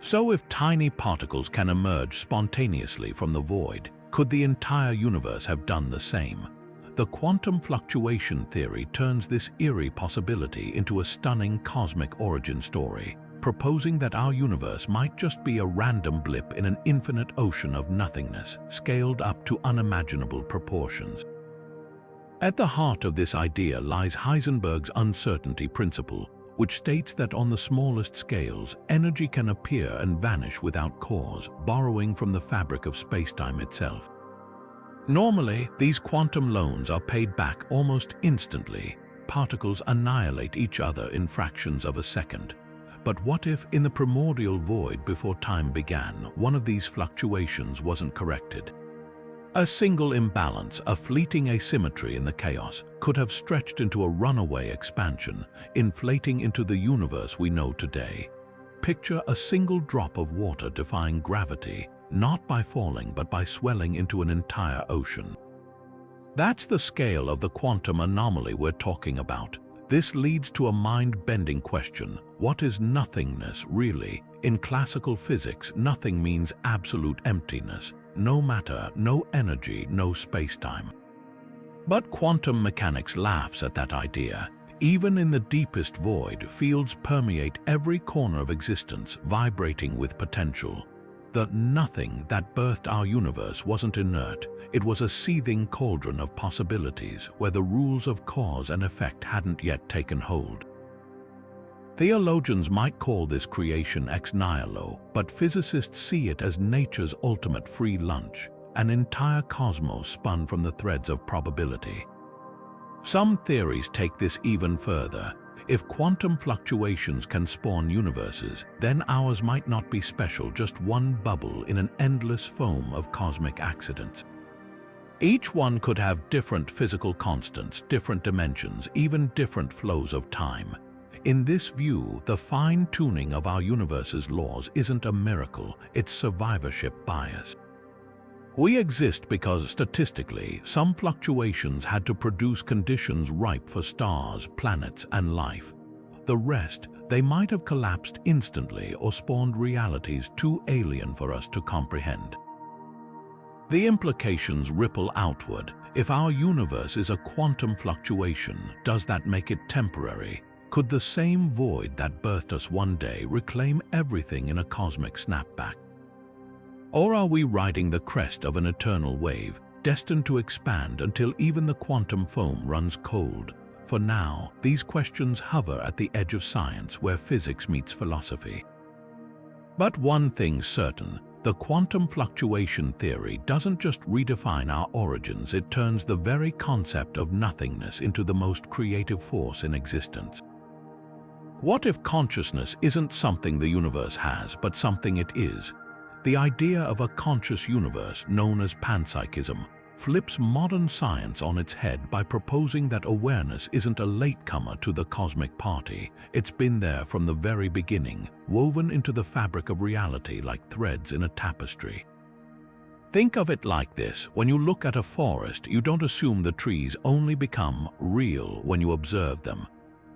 So if tiny particles can emerge spontaneously from the void, could the entire universe have done the same? The quantum fluctuation theory turns this eerie possibility into a stunning cosmic origin story, proposing that our universe might just be a random blip in an infinite ocean of nothingness, scaled up to unimaginable proportions. At the heart of this idea lies Heisenberg's uncertainty principle, which states that on the smallest scales, energy can appear and vanish without cause, borrowing from the fabric of spacetime itself. Normally, these quantum loans are paid back almost instantly. Particles annihilate each other in fractions of a second. But what if, in the primordial void before time began, one of these fluctuations wasn't corrected? A single imbalance, a fleeting asymmetry in the chaos, could have stretched into a runaway expansion, inflating into the universe we know today. Picture a single drop of water defying gravity, not by falling but by swelling into an entire ocean. That's the scale of the quantum anomaly we're talking about. This leads to a mind-bending question. What is nothingness really? In classical physics, nothing means absolute emptiness. No matter, no energy, no space-time. But quantum mechanics laughs at that idea. Even in the deepest void, fields permeate every corner of existence, vibrating with potential. The nothing that birthed our universe wasn't inert. It was a seething cauldron of possibilities where the rules of cause and effect hadn't yet taken hold. Theologians might call this creation ex nihilo, but physicists see it as nature's ultimate free lunch, an entire cosmos spun from the threads of probability. Some theories take this even further. If quantum fluctuations can spawn universes, then ours might not be special, just one bubble in an endless foam of cosmic accidents. Each one could have different physical constants, different dimensions, even different flows of time. In this view, the fine-tuning of our universe's laws isn't a miracle, it's survivorship bias. We exist because, statistically, some fluctuations had to produce conditions ripe for stars, planets, and life. The rest, they might have collapsed instantly or spawned realities too alien for us to comprehend. The implications ripple outward. If our universe is a quantum fluctuation, does that make it temporary? Could the same void that birthed us one day reclaim everything in a cosmic snapback? Or are we riding the crest of an eternal wave, destined to expand until even the quantum foam runs cold? For now, these questions hover at the edge of science where physics meets philosophy. But one thing's certain, the quantum fluctuation theory doesn't just redefine our origins, it turns the very concept of nothingness into the most creative force in existence. What if consciousness isn't something the universe has, but something it is? The idea of a conscious universe, known as panpsychism, flips modern science on its head by proposing that awareness isn't a latecomer to the cosmic party. It's been there from the very beginning, woven into the fabric of reality like threads in a tapestry. Think of it like this: when you look at a forest, you don't assume the trees only become real when you observe them.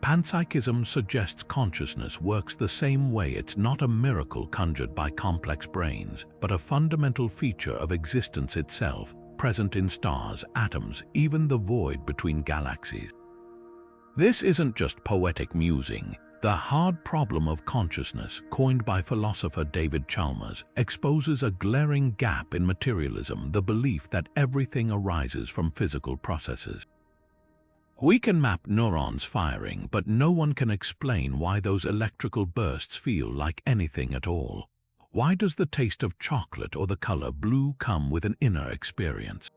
Panpsychism suggests consciousness works the same way. It's not a miracle conjured by complex brains, but a fundamental feature of existence itself, present in stars, atoms, even the void between galaxies. This isn't just poetic musing. The hard problem of consciousness, coined by philosopher David Chalmers, exposes a glaring gap in materialism, the belief that everything arises from physical processes. We can map neurons firing, but no one can explain why those electrical bursts feel like anything at all. Why does the taste of chocolate or the color blue come with an inner experience?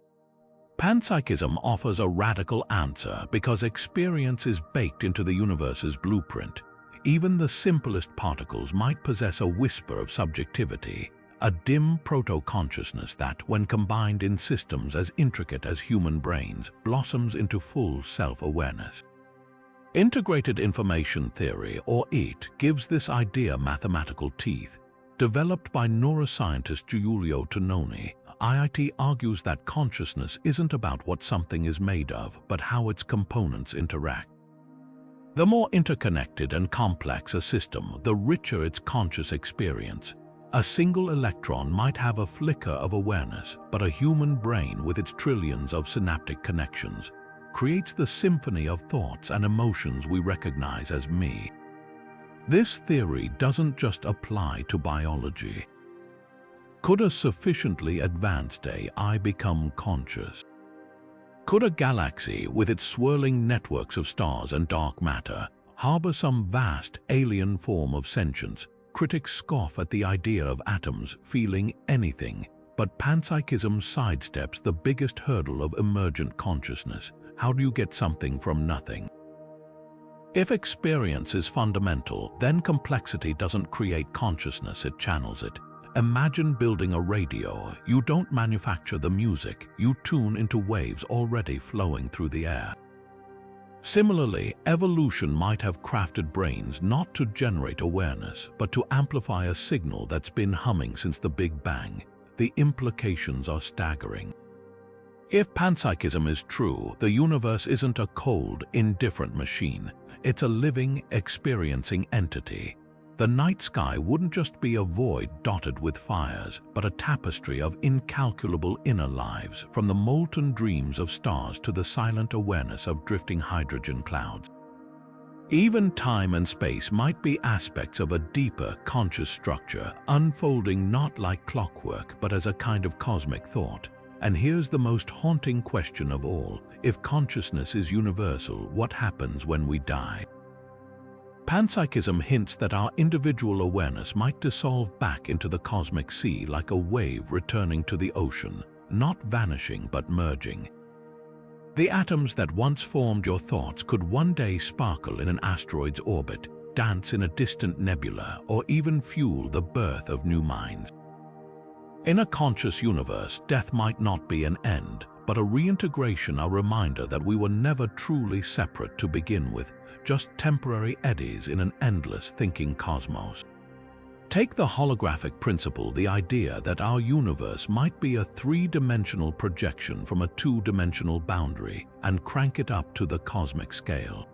Panpsychism offers a radical answer because experience is baked into the universe's blueprint. Even the simplest particles might possess a whisper of subjectivity, a dim proto-consciousness that, when combined in systems as intricate as human brains, blossoms into full self-awareness. Integrated information theory, or IT, gives this idea mathematical teeth. Developed by neuroscientist Giulio Tononi, IT argues that consciousness isn't about what something is made of, but how its components interact. The more interconnected and complex a system, the richer its conscious experience. A single electron might have a flicker of awareness, but a human brain with its trillions of synaptic connections creates the symphony of thoughts and emotions we recognize as me. This theory doesn't just apply to biology. Could a sufficiently advanced AI become conscious? Could a galaxy, with its swirling networks of stars and dark matter, harbor some vast alien form of sentience? Critics scoff at the idea of atoms feeling anything, but panpsychism sidesteps the biggest hurdle of emergent consciousness. How do you get something from nothing? If experience is fundamental, then complexity doesn't create consciousness, it channels it. Imagine building a radio. You don't manufacture the music, you tune into waves already flowing through the air. Similarly, evolution might have crafted brains not to generate awareness, but to amplify a signal that's been humming since the Big Bang. The implications are staggering. If panpsychism is true, the universe isn't a cold, indifferent machine. It's a living, experiencing entity. The night sky wouldn't just be a void dotted with fires, but a tapestry of incalculable inner lives, from the molten dreams of stars to the silent awareness of drifting hydrogen clouds. Even time and space might be aspects of a deeper, conscious structure, unfolding not like clockwork, but as a kind of cosmic thought. And here's the most haunting question of all. If consciousness is universal, what happens when we die? Panpsychism hints that our individual awareness might dissolve back into the cosmic sea like a wave returning to the ocean, not vanishing but merging. The atoms that once formed your thoughts could one day sparkle in an asteroid's orbit, dance in a distant nebula, or even fuel the birth of new minds. In a conscious universe, death might not be an end, but a reintegration, a reminder that we were never truly separate to begin with, just temporary eddies in an endless thinking cosmos. Take the holographic principle, the idea that our universe might be a three-dimensional projection from a two-dimensional boundary, and crank it up to the cosmic scale.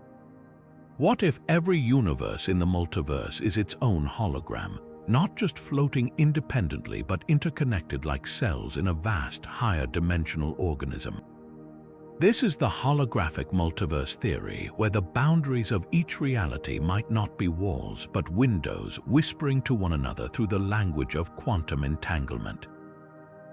What if every universe in the multiverse is its own hologram, not just floating independently but interconnected like cells in a vast, higher-dimensional organism? This is the holographic multiverse theory, where the boundaries of each reality might not be walls but windows whispering to one another through the language of quantum entanglement.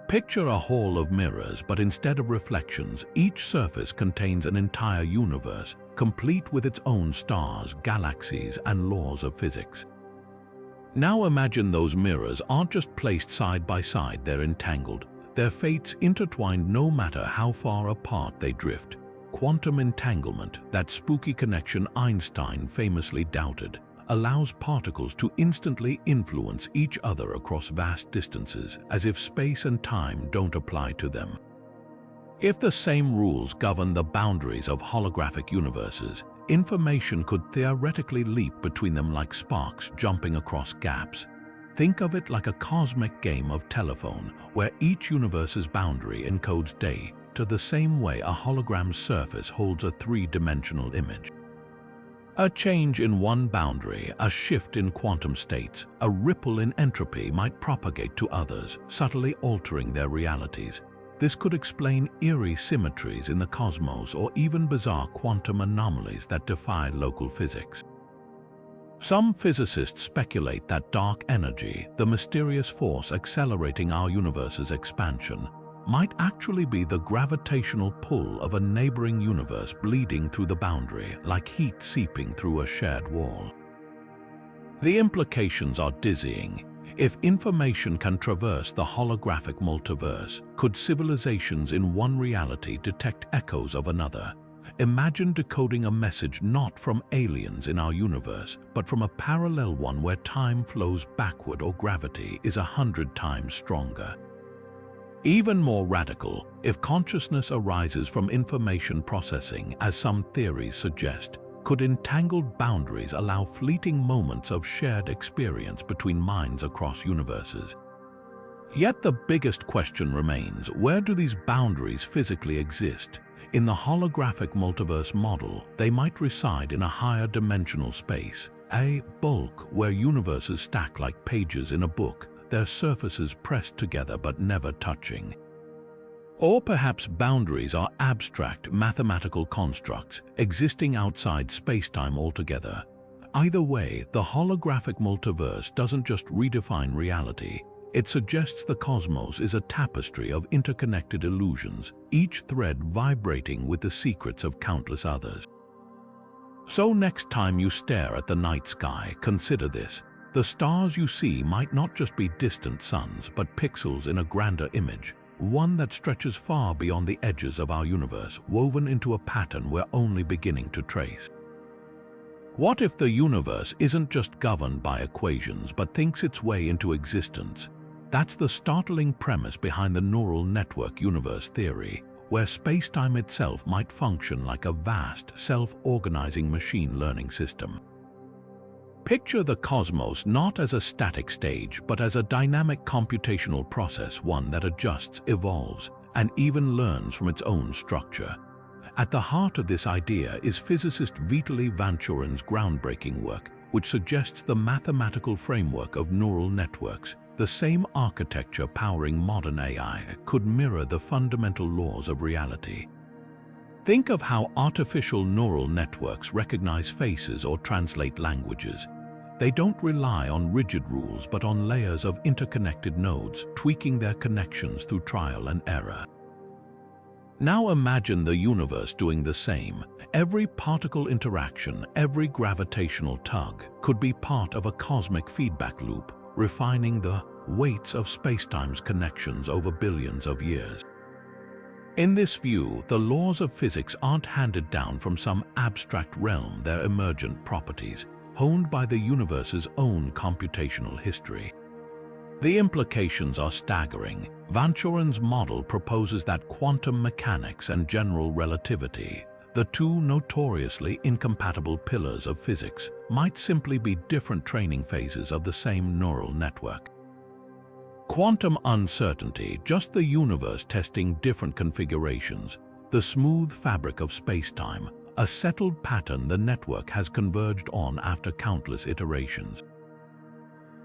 Picture a hall of mirrors, but instead of reflections, each surface contains an entire universe, complete with its own stars, galaxies, and laws of physics. Now imagine those mirrors aren't just placed side by side, they're entangled. Their fates intertwined no matter how far apart they drift. Quantum entanglement, that spooky connection Einstein famously doubted, allows particles to instantly influence each other across vast distances, as if space and time don't apply to them. If the same rules govern the boundaries of holographic universes, information could theoretically leap between them like sparks jumping across gaps. Think of it like a cosmic game of telephone, where each universe's boundary encodes data the same way a hologram's surface holds a three-dimensional image. A change in one boundary, a shift in quantum states, a ripple in entropy might propagate to others, subtly altering their realities. This could explain eerie symmetries in the cosmos or even bizarre quantum anomalies that defy local physics. Some physicists speculate that dark energy, the mysterious force accelerating our universe's expansion, might actually be the gravitational pull of a neighboring universe bleeding through the boundary, like heat seeping through a shared wall. The implications are dizzying. If information can traverse the holographic multiverse, could civilizations in one reality detect echoes of another? Imagine decoding a message not from aliens in our universe, but from a parallel one where time flows backward or gravity is 100 times stronger. Even more radical, if consciousness arises from information processing, as some theories suggest, could entangled boundaries allow fleeting moments of shared experience between minds across universes? Yet the biggest question remains, where do these boundaries physically exist? In the holographic multiverse model, they might reside in a higher dimensional space, a bulk where universes stack like pages in a book, their surfaces pressed together but never touching. Or perhaps boundaries are abstract mathematical constructs existing outside spacetime altogether. Either way, the holographic multiverse doesn't just redefine reality. It suggests the cosmos is a tapestry of interconnected illusions, each thread vibrating with the secrets of countless others. So next time you stare at the night sky, consider this. The stars you see might not just be distant suns, but pixels in a grander image, one that stretches far beyond the edges of our universe, woven into a pattern we're only beginning to trace. What if the universe isn't just governed by equations, but thinks its way into existence? That's the startling premise behind the neural network universe theory, where spacetime itself might function like a vast, self-organizing machine learning system. Picture the cosmos not as a static stage, but as a dynamic computational process, one that adjusts, evolves, and even learns from its own structure. At the heart of this idea is physicist Vitaly Vanchurin's groundbreaking work, which suggests the mathematical framework of neural networks, the same architecture powering modern AI, could mirror the fundamental laws of reality. Think of how artificial neural networks recognize faces or translate languages. They don't rely on rigid rules, but on layers of interconnected nodes, tweaking their connections through trial and error. Now imagine the universe doing the same. Every particle interaction, every gravitational tug could be part of a cosmic feedback loop, refining the weights of spacetime's connections over billions of years. In this view, the laws of physics aren't handed down from some abstract realm, they're emergent properties, honed by the universe's own computational history. The implications are staggering. Vanchurin's model proposes that quantum mechanics and general relativity, the two notoriously incompatible pillars of physics, might simply be different training phases of the same neural network. Quantum uncertainty, just the universe testing different configurations, the smooth fabric of spacetime, a settled pattern the network has converged on after countless iterations.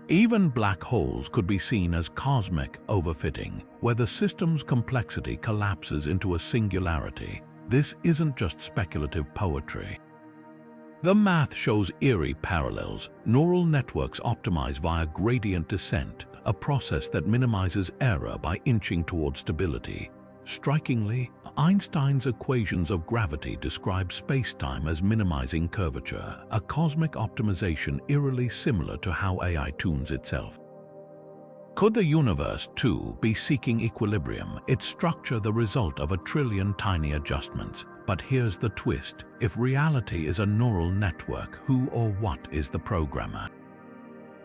Even black holes could be seen as cosmic overfitting, where the system's complexity collapses into a singularity. This isn't just speculative poetry. The math shows eerie parallels. Neural networks optimize via gradient descent, a process that minimizes error by inching toward stability. Strikingly, Einstein's equations of gravity describe spacetime as minimizing curvature, a cosmic optimization eerily similar to how AI tunes itself. Could the universe, too, be seeking equilibrium, its structure the result of a trillion tiny adjustments? But here's the twist. If reality is a neural network, who or what is the programmer?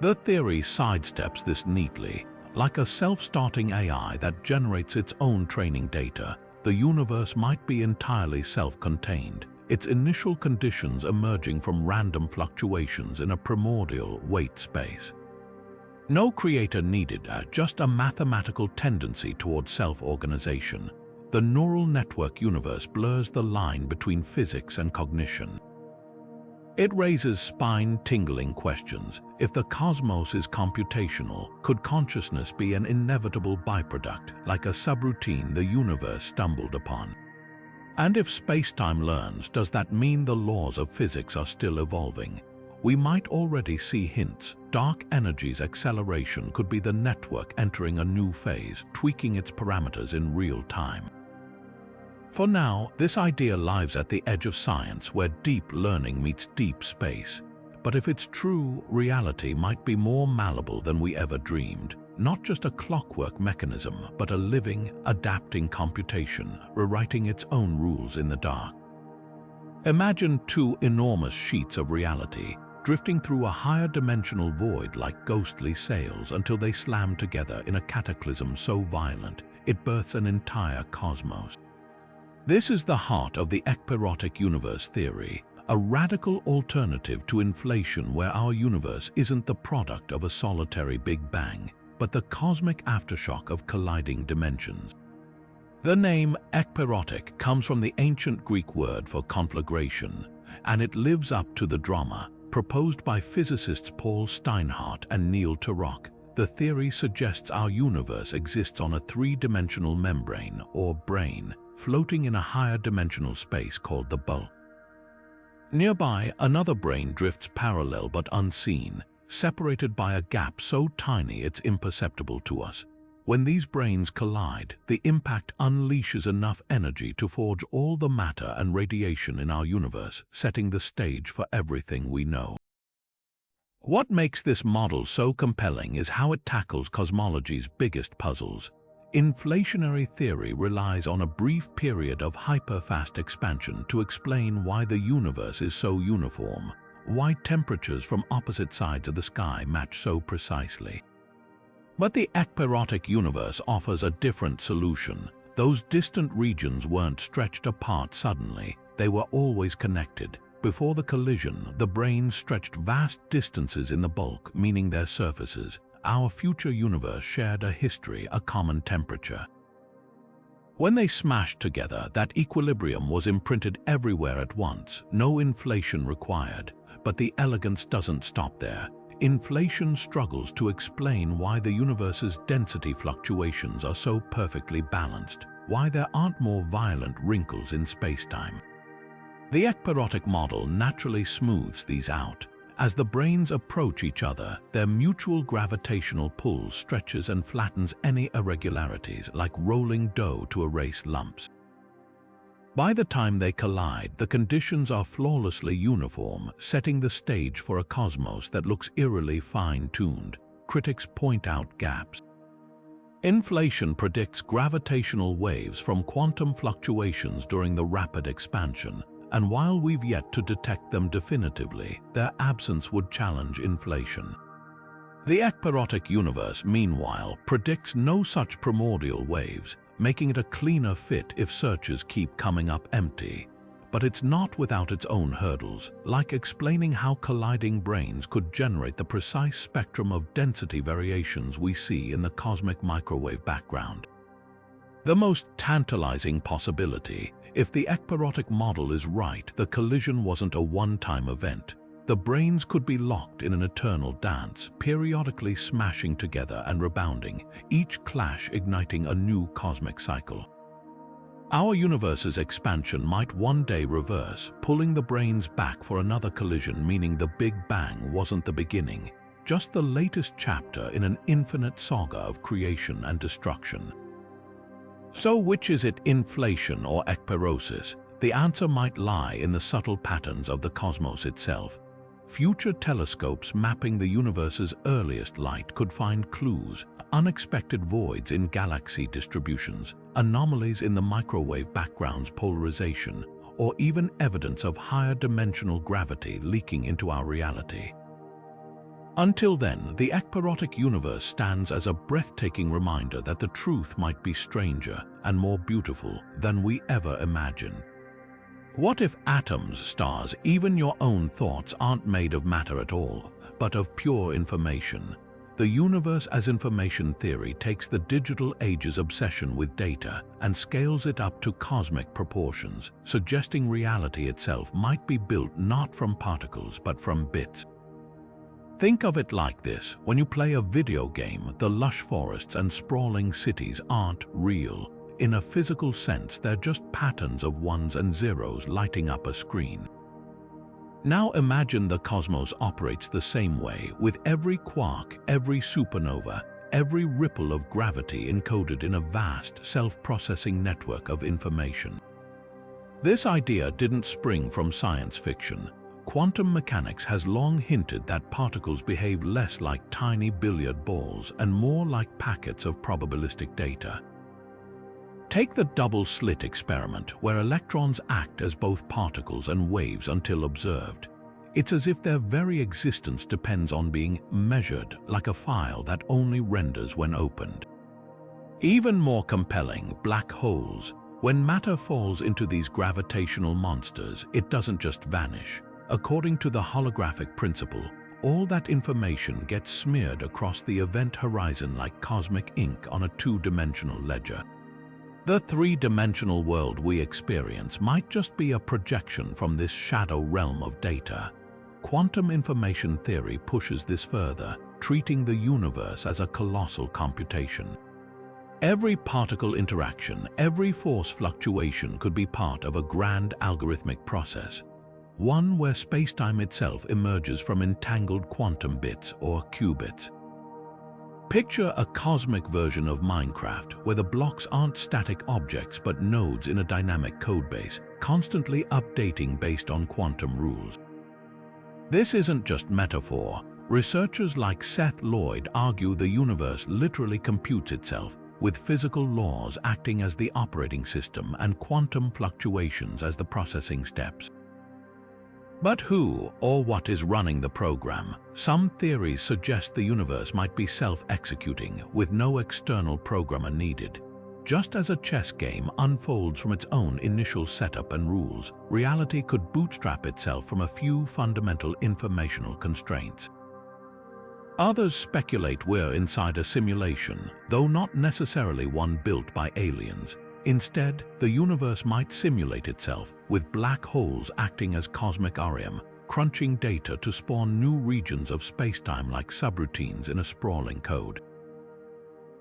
The theory sidesteps this neatly. Like a self-starting AI that generates its own training data, the universe might be entirely self-contained, its initial conditions emerging from random fluctuations in a primordial weight space. No creator needed, just a mathematical tendency towards self-organization. The neural network universe blurs the line between physics and cognition. It raises spine-tingling questions. If the cosmos is computational, could consciousness be an inevitable byproduct, like a subroutine the universe stumbled upon? And if spacetime learns, does that mean the laws of physics are still evolving? we might already see hints. Dark energy's acceleration could be the network entering a new phase, tweaking its parameters in real time. For now, this idea lies at the edge of science, where deep learning meets deep space. But if it's true, reality might be more malleable than we ever dreamed. Not just a clockwork mechanism, but a living, adapting computation, rewriting its own rules in the dark. Imagine two enormous sheets of reality, drifting through a higher dimensional void like ghostly sails until they slam together in a cataclysm so violent it births an entire cosmos. This is the heart of the ekpyrotic universe theory, a radical alternative to inflation where our universe isn't the product of a solitary Big Bang, but the cosmic aftershock of colliding dimensions. The name ekpyrotic comes from the ancient Greek word for conflagration, and it lives up to the drama proposed by physicists Paul Steinhardt and Neil Turok. The theory suggests our universe exists on a three-dimensional membrane, or brane, floating in a higher dimensional space called the bulk. Nearby, another brane drifts parallel but unseen, separated by a gap so tiny it's imperceptible to us. When these branes collide, the impact unleashes enough energy to forge all the matter and radiation in our universe, setting the stage for everything we know. What makes this model so compelling is how it tackles cosmology's biggest puzzles. Inflationary theory relies on a brief period of hyper-fast expansion to explain why the universe is so uniform, why temperatures from opposite sides of the sky match so precisely. But the ekpyrotic universe offers a different solution. Those distant regions weren't stretched apart suddenly, they were always connected. Before the collision, the branes stretched vast distances in the bulk, meaning their surfaces. Our future universe shared a history, a common temperature. When they smashed together, that equilibrium was imprinted everywhere at once, no inflation required. But the elegance doesn't stop there. Inflation struggles to explain why the universe's density fluctuations are so perfectly balanced, why there aren't more violent wrinkles in spacetime. The ekpyrotic model naturally smooths these out. As the branes approach each other, their mutual gravitational pull stretches and flattens any irregularities, like rolling dough to erase lumps. By the time they collide, the conditions are flawlessly uniform, setting the stage for a cosmos that looks eerily fine-tuned. Critics point out gaps. Inflation predicts gravitational waves from quantum fluctuations during the rapid expansion, and while we've yet to detect them definitively, their absence would challenge inflation. The ekpyrotic universe, meanwhile, predicts no such primordial waves, making it a cleaner fit if searches keep coming up empty. But it's not without its own hurdles, like explaining how colliding branes could generate the precise spectrum of density variations we see in the cosmic microwave background. The most tantalizing possibility, if the ekpyrotic model is right, the collision wasn't a one-time event. The branes could be locked in an eternal dance, periodically smashing together and rebounding, each clash igniting a new cosmic cycle. Our universe's expansion might one day reverse, pulling the branes back for another collision, meaning the Big Bang wasn't the beginning, just the latest chapter in an infinite saga of creation and destruction. So which is it, inflation or ekpyrosis? The answer might lie in the subtle patterns of the cosmos itself. Future telescopes mapping the universe's earliest light could find clues, unexpected voids in galaxy distributions, anomalies in the microwave background's polarization, or even evidence of higher dimensional gravity leaking into our reality. Until then, the ekpyrotic universe stands as a breathtaking reminder that the truth might be stranger and more beautiful than we ever imagined. What if atoms, stars, even your own thoughts aren't made of matter at all, but of pure information? The universe as information theory takes the digital age's obsession with data and scales it up to cosmic proportions, suggesting reality itself might be built not from particles but from bits. Think of it like this: when you play a video game, the lush forests and sprawling cities aren't real. In a physical sense, they're just patterns of ones and zeros lighting up a screen. Now imagine the cosmos operates the same way, with every quark, every supernova, every ripple of gravity encoded in a vast, self-processing network of information. This idea didn't spring from science fiction. Quantum mechanics has long hinted that particles behave less like tiny billiard balls and more like packets of probabilistic data. Take the double-slit experiment, where electrons act as both particles and waves until observed. It's as if their very existence depends on being measured, like a file that only renders when opened. Even more compelling, black holes. When matter falls into these gravitational monsters, it doesn't just vanish. According to the holographic principle, all that information gets smeared across the event horizon like cosmic ink on a two-dimensional ledger. The three-dimensional world we experience might just be a projection from this shadow realm of data. Quantum information theory pushes this further, treating the universe as a colossal computation. Every particle interaction, every force fluctuation could be part of a grand algorithmic process, one where spacetime itself emerges from entangled quantum bits or qubits. Picture a cosmic version of Minecraft, where the blocks aren't static objects but nodes in a dynamic codebase, constantly updating based on quantum rules. This isn't just metaphor. Researchers like Seth Lloyd argue the universe literally computes itself, with physical laws acting as the operating system and quantum fluctuations as the processing steps. But who or what is running the program? Some theories suggest the universe might be self-executing, with no external programmer needed. Just as a chess game unfolds from its own initial setup and rules, reality could bootstrap itself from a few fundamental informational constraints. Others speculate we're inside a simulation, though not necessarily one built by aliens. Instead, the universe might simulate itself, with black holes acting as cosmic REM, crunching data to spawn new regions of spacetime like subroutines in a sprawling code.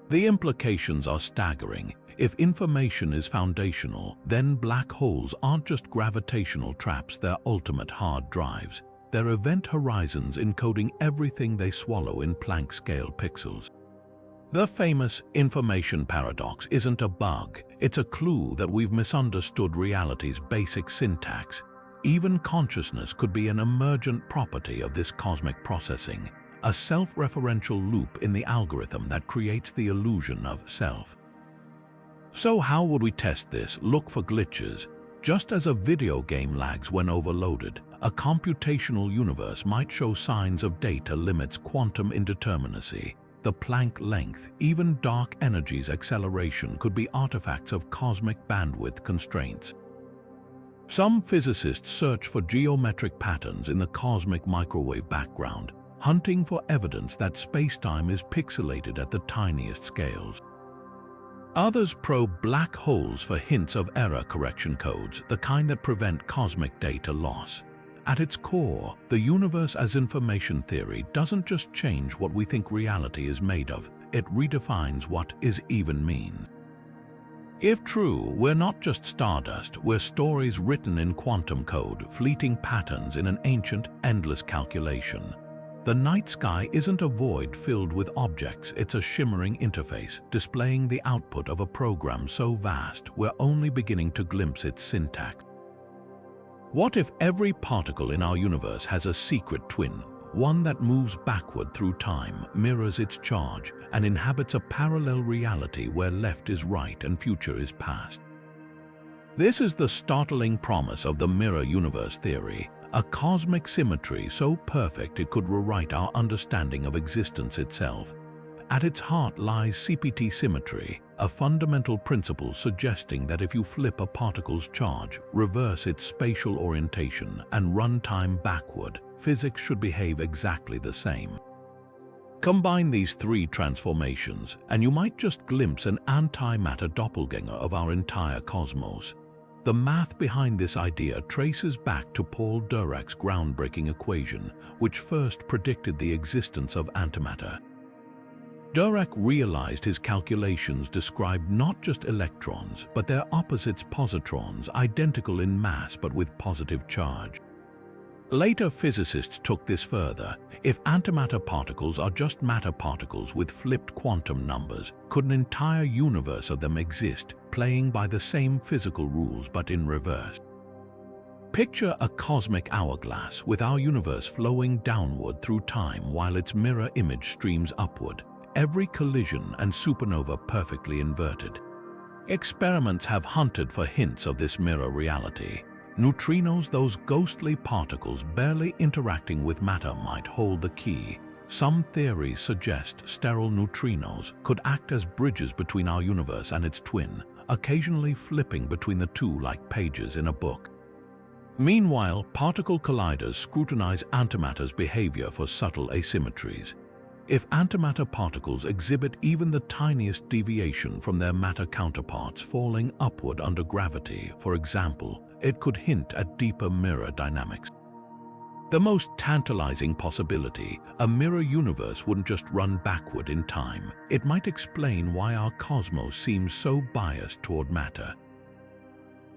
The implications are staggering. If information is foundational, then black holes aren't just gravitational traps, they're ultimate hard drives. They're event horizons encoding everything they swallow in Planck-scale pixels. The famous information paradox isn't a bug, it's a clue that we've misunderstood reality's basic syntax. Even consciousness could be an emergent property of this cosmic processing, a self-referential loop in the algorithm that creates the illusion of self. So how would we test this? Look for glitches. Just as a video game lags when overloaded, a computational universe might show signs of data limits, quantum indeterminacy, the Planck length, even dark energy's acceleration could be artifacts of cosmic bandwidth constraints. Some physicists search for geometric patterns in the cosmic microwave background, hunting for evidence that spacetime is pixelated at the tiniest scales. Others probe black holes for hints of error correction codes, the kind that prevent cosmic data loss. At its core, the universe as information theory doesn't just change what we think reality is made of, it redefines what is even means. If true, we're not just stardust, we're stories written in quantum code, fleeting patterns in an ancient, endless calculation. The night sky isn't a void filled with objects, it's a shimmering interface, displaying the output of a program so vast we're only beginning to glimpse its syntax. What if every particle in our universe has a secret twin, one that moves backward through time, mirrors its charge, and inhabits a parallel reality where left is right and future is past? This is the startling promise of the mirror universe theory, a cosmic symmetry so perfect it could rewrite our understanding of existence itself. At its heart lies CPT symmetry, a fundamental principle suggesting that if you flip a particle's charge, reverse its spatial orientation, and run time backward, physics should behave exactly the same. Combine these three transformations, and you might just glimpse an antimatter doppelganger of our entire cosmos. The math behind this idea traces back to Paul Dirac's groundbreaking equation, which first predicted the existence of antimatter. Dirac realized his calculations described not just electrons, but their opposites, positrons, identical in mass but with positive charge. Later physicists took this further. If antimatter particles are just matter particles with flipped quantum numbers, could an entire universe of them exist, playing by the same physical rules but in reverse? Picture a cosmic hourglass with our universe flowing downward through time while its mirror image streams upward, every collision and supernova perfectly inverted. Experiments have hunted for hints of this mirror reality. Neutrinos, those ghostly particles barely interacting with matter, might hold the key. Some theories suggest sterile neutrinos could act as bridges between our universe and its twin, occasionally flipping between the two like pages in a book. Meanwhile, particle colliders scrutinize antimatter's behavior for subtle asymmetries. If antimatter particles exhibit even the tiniest deviation from their matter counterparts falling upward under gravity, for example, it could hint at deeper mirror dynamics. The most tantalizing possibility, a mirror universe wouldn't just run backward in time. It might explain why our cosmos seems so biased toward matter.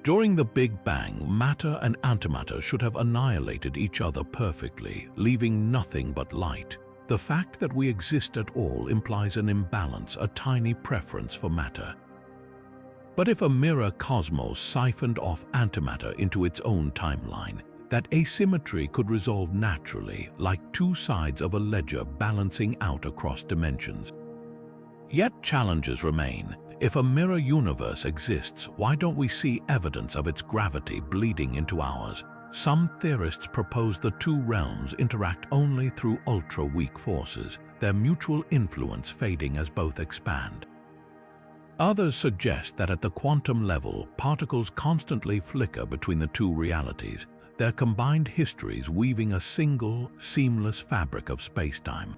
During the Big Bang, matter and antimatter should have annihilated each other perfectly, leaving nothing but light. The fact that we exist at all implies an imbalance, a tiny preference for matter. But if a mirror cosmos siphoned off antimatter into its own timeline, that asymmetry could resolve naturally, like two sides of a ledger balancing out across dimensions. Yet challenges remain. If a mirror universe exists, why don't we see evidence of its gravity bleeding into ours? Some theorists propose the two realms interact only through ultra-weak forces, their mutual influence fading as both expand. Others suggest that at the quantum level, particles constantly flicker between the two realities, their combined histories weaving a single, seamless fabric of spacetime.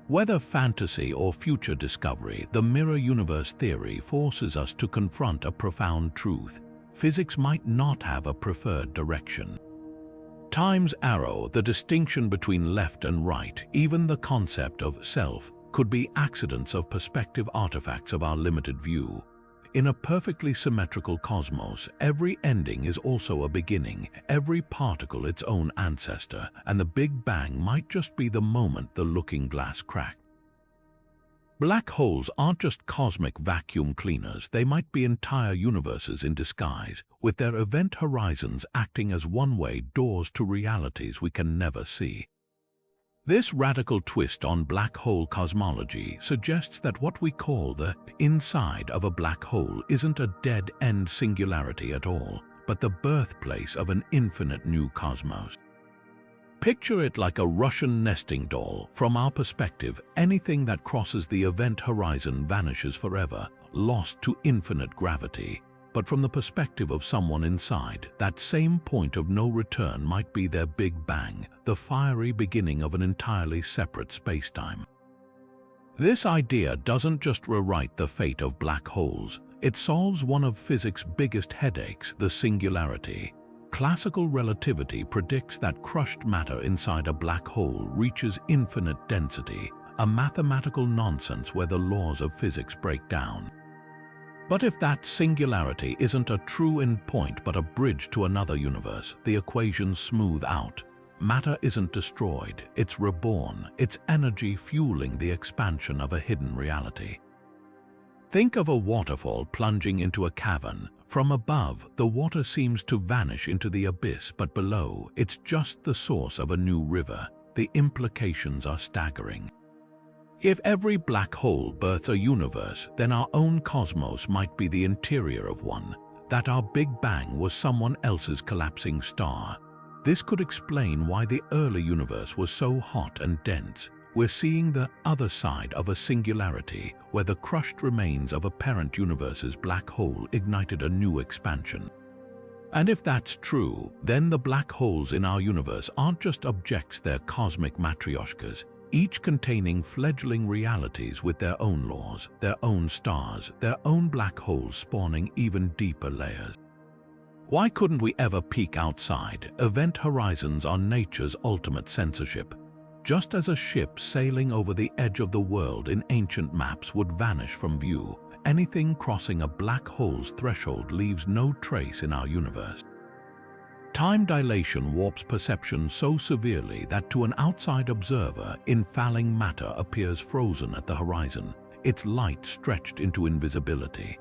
Whether fantasy or future discovery, the mirror universe theory forces us to confront a profound truth. Physics might not have a preferred direction. Time's arrow, the distinction between left and right, even the concept of self, could be accidents of perspective, artifacts of our limited view. In a perfectly symmetrical cosmos, every ending is also a beginning, every particle its own ancestor, and the Big Bang might just be the moment the looking glass cracked. Black holes aren't just cosmic vacuum cleaners, they might be entire universes in disguise, with their event horizons acting as one-way doors to realities we can never see. This radical twist on black hole cosmology suggests that what we call the inside of a black hole isn't a dead-end singularity at all, but the birthplace of an infinite new cosmos. Picture it like a Russian nesting doll. From our perspective, anything that crosses the event horizon vanishes forever, lost to infinite gravity. But from the perspective of someone inside, that same point of no return might be their Big Bang, the fiery beginning of an entirely separate spacetime. This idea doesn't just rewrite the fate of black holes, it solves one of physics' biggest headaches, the singularity. Classical relativity predicts that crushed matter inside a black hole reaches infinite density, a mathematical nonsense where the laws of physics break down. But if that singularity isn't a true endpoint but a bridge to another universe, the equations smooth out. Matter isn't destroyed, it's reborn, its energy fueling the expansion of a hidden reality. Think of a waterfall plunging into a cavern. From above, the water seems to vanish into the abyss, but below, it's just the source of a new river. The implications are staggering. If every black hole births a universe, then our own cosmos might be the interior of one, that our Big Bang was someone else's collapsing star. This could explain why the early universe was so hot and dense. We're seeing the other side of a singularity, where the crushed remains of a parent universe's black hole ignited a new expansion. And if that's true, then the black holes in our universe aren't just objects, they're cosmic matryoshkas, each containing fledgling realities with their own laws, their own stars, their own black holes spawning even deeper layers. Why couldn't we ever peek outside? Event horizons are nature's ultimate censorship. Just as a ship sailing over the edge of the world in ancient maps would vanish from view, anything crossing a black hole's threshold leaves no trace in our universe. Time dilation warps perception so severely that to an outside observer, infalling matter appears frozen at the horizon, its light stretched into invisibility.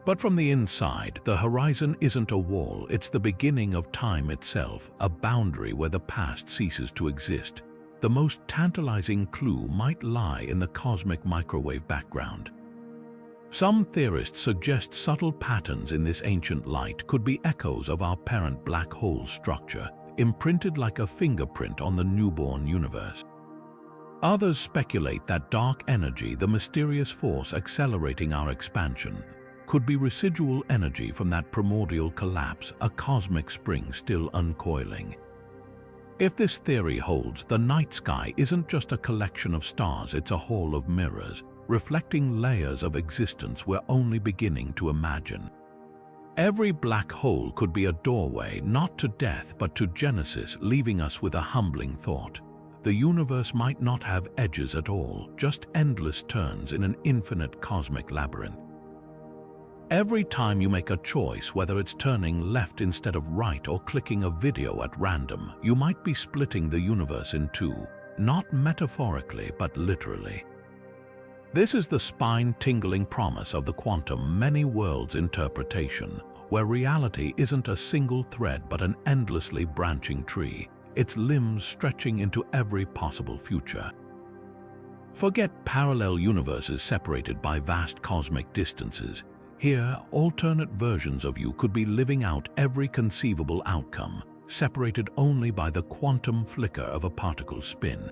But from the inside, the horizon isn't a wall, it's the beginning of time itself, a boundary where the past ceases to exist. The most tantalizing clue might lie in the cosmic microwave background. Some theorists suggest subtle patterns in this ancient light could be echoes of our parent black hole structure, imprinted like a fingerprint on the newborn universe. Others speculate that dark energy, the mysterious force accelerating our expansion, could be residual energy from that primordial collapse, a cosmic spring still uncoiling. If this theory holds, the night sky isn't just a collection of stars, it's a hall of mirrors, reflecting layers of existence we're only beginning to imagine. Every black hole could be a doorway, not to death but to Genesis, leaving us with a humbling thought. The universe might not have edges at all, just endless turns in an infinite cosmic labyrinth. Every time you make a choice, whether it's turning left instead of right or clicking a video at random, you might be splitting the universe in two, not metaphorically but literally. This is the spine-tingling promise of the quantum many worlds interpretation, where reality isn't a single thread but an endlessly branching tree, its limbs stretching into every possible future. Forget parallel universes separated by vast cosmic distances. Here, alternate versions of you could be living out every conceivable outcome, separated only by the quantum flicker of a particle's spin.